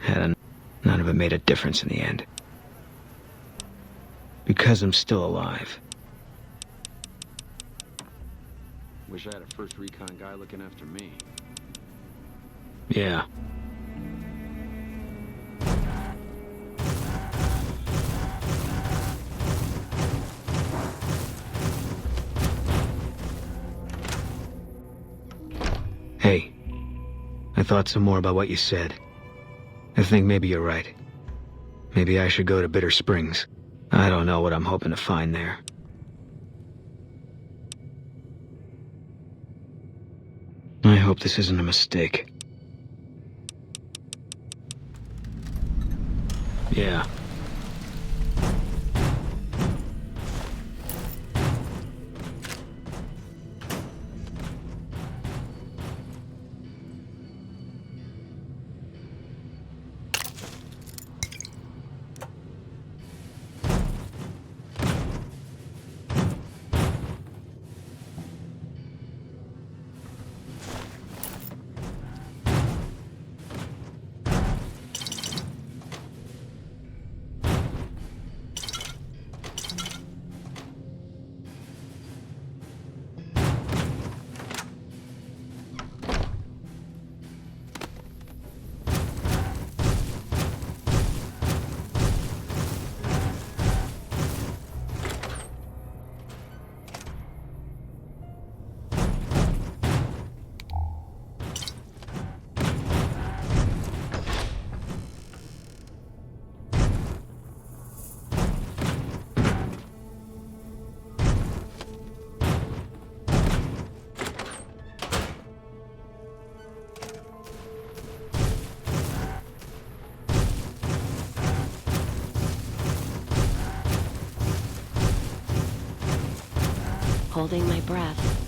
None of it made a difference in the end. Because I'm still alive. Wish I had a first recon guy looking after me. Yeah. Hey, I thought some more about what you said. I think maybe you're right. Maybe I should go to Bitter Springs. I don't know what I'm hoping to find there. I hope this isn't a mistake. Yeah. holding my breath.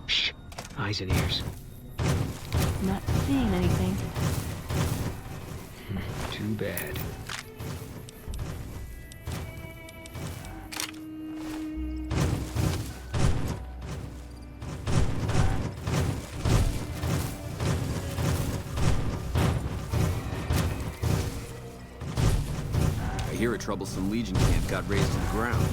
Shh. Eyes and ears. Not seeing anything. Too bad. I hear a troublesome Legion camp got razed to the ground.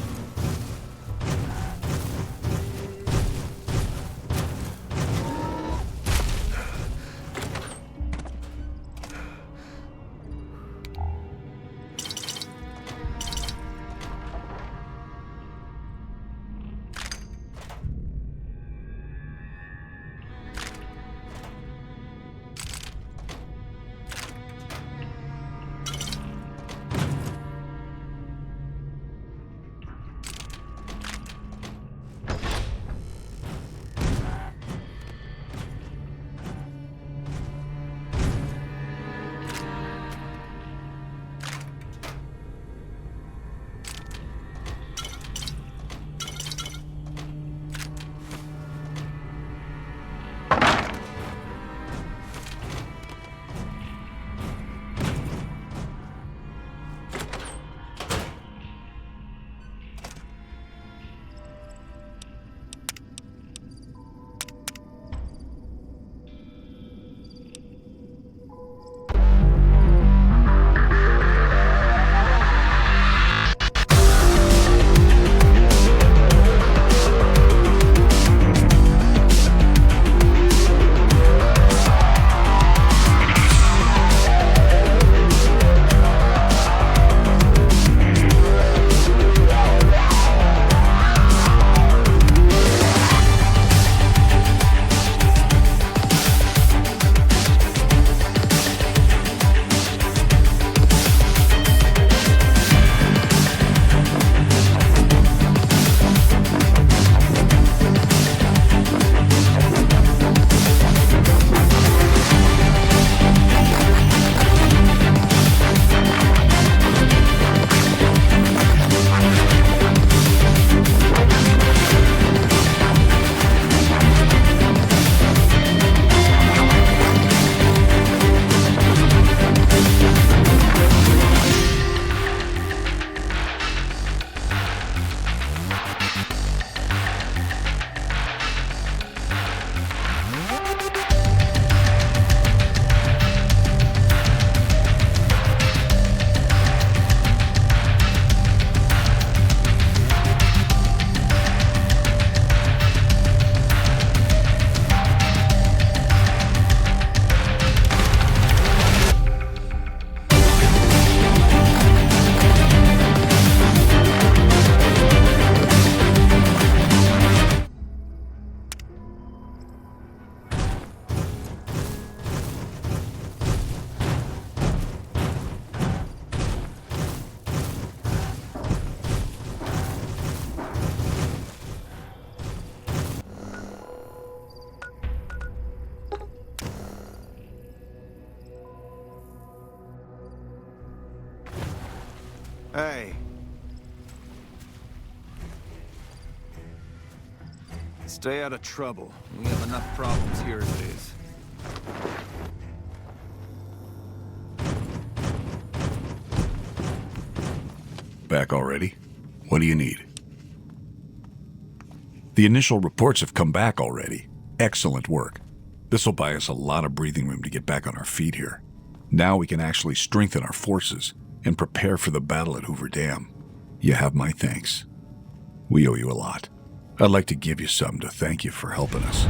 Hey. Stay out of trouble. We have enough problems here as it is. Back already? What do you need? The initial reports have come back already. Excellent work. This'll buy us a lot of breathing room to get back on our feet here. Now we can actually strengthen our forces and prepare for the battle at Hoover Dam. You have my thanks. We owe you a lot. I'd like to give you something to thank you for helping us.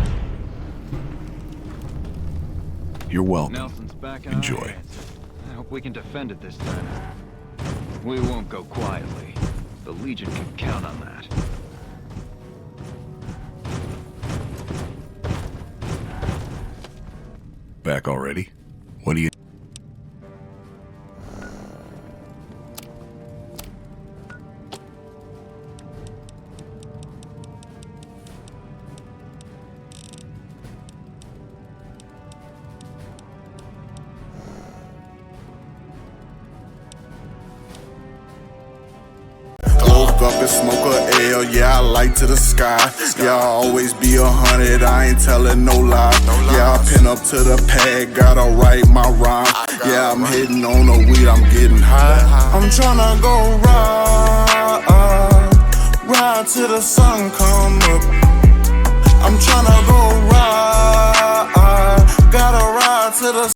You're welcome. Nelson's back in our Enjoy. hands. I hope we can defend it this time. We won't go quietly. The Legion can count on that. Back already? What do you... Up and smoke a L, yeah, I light to the sky. Yeah, I always be 100, I ain't telling no lie. Yeah, I pin up to the pad, gotta write my rhyme. Yeah, I'm hitting on the weed, I'm getting high. I'm tryna go ride till the sun come up. I'm tryna go ride, gotta ride till the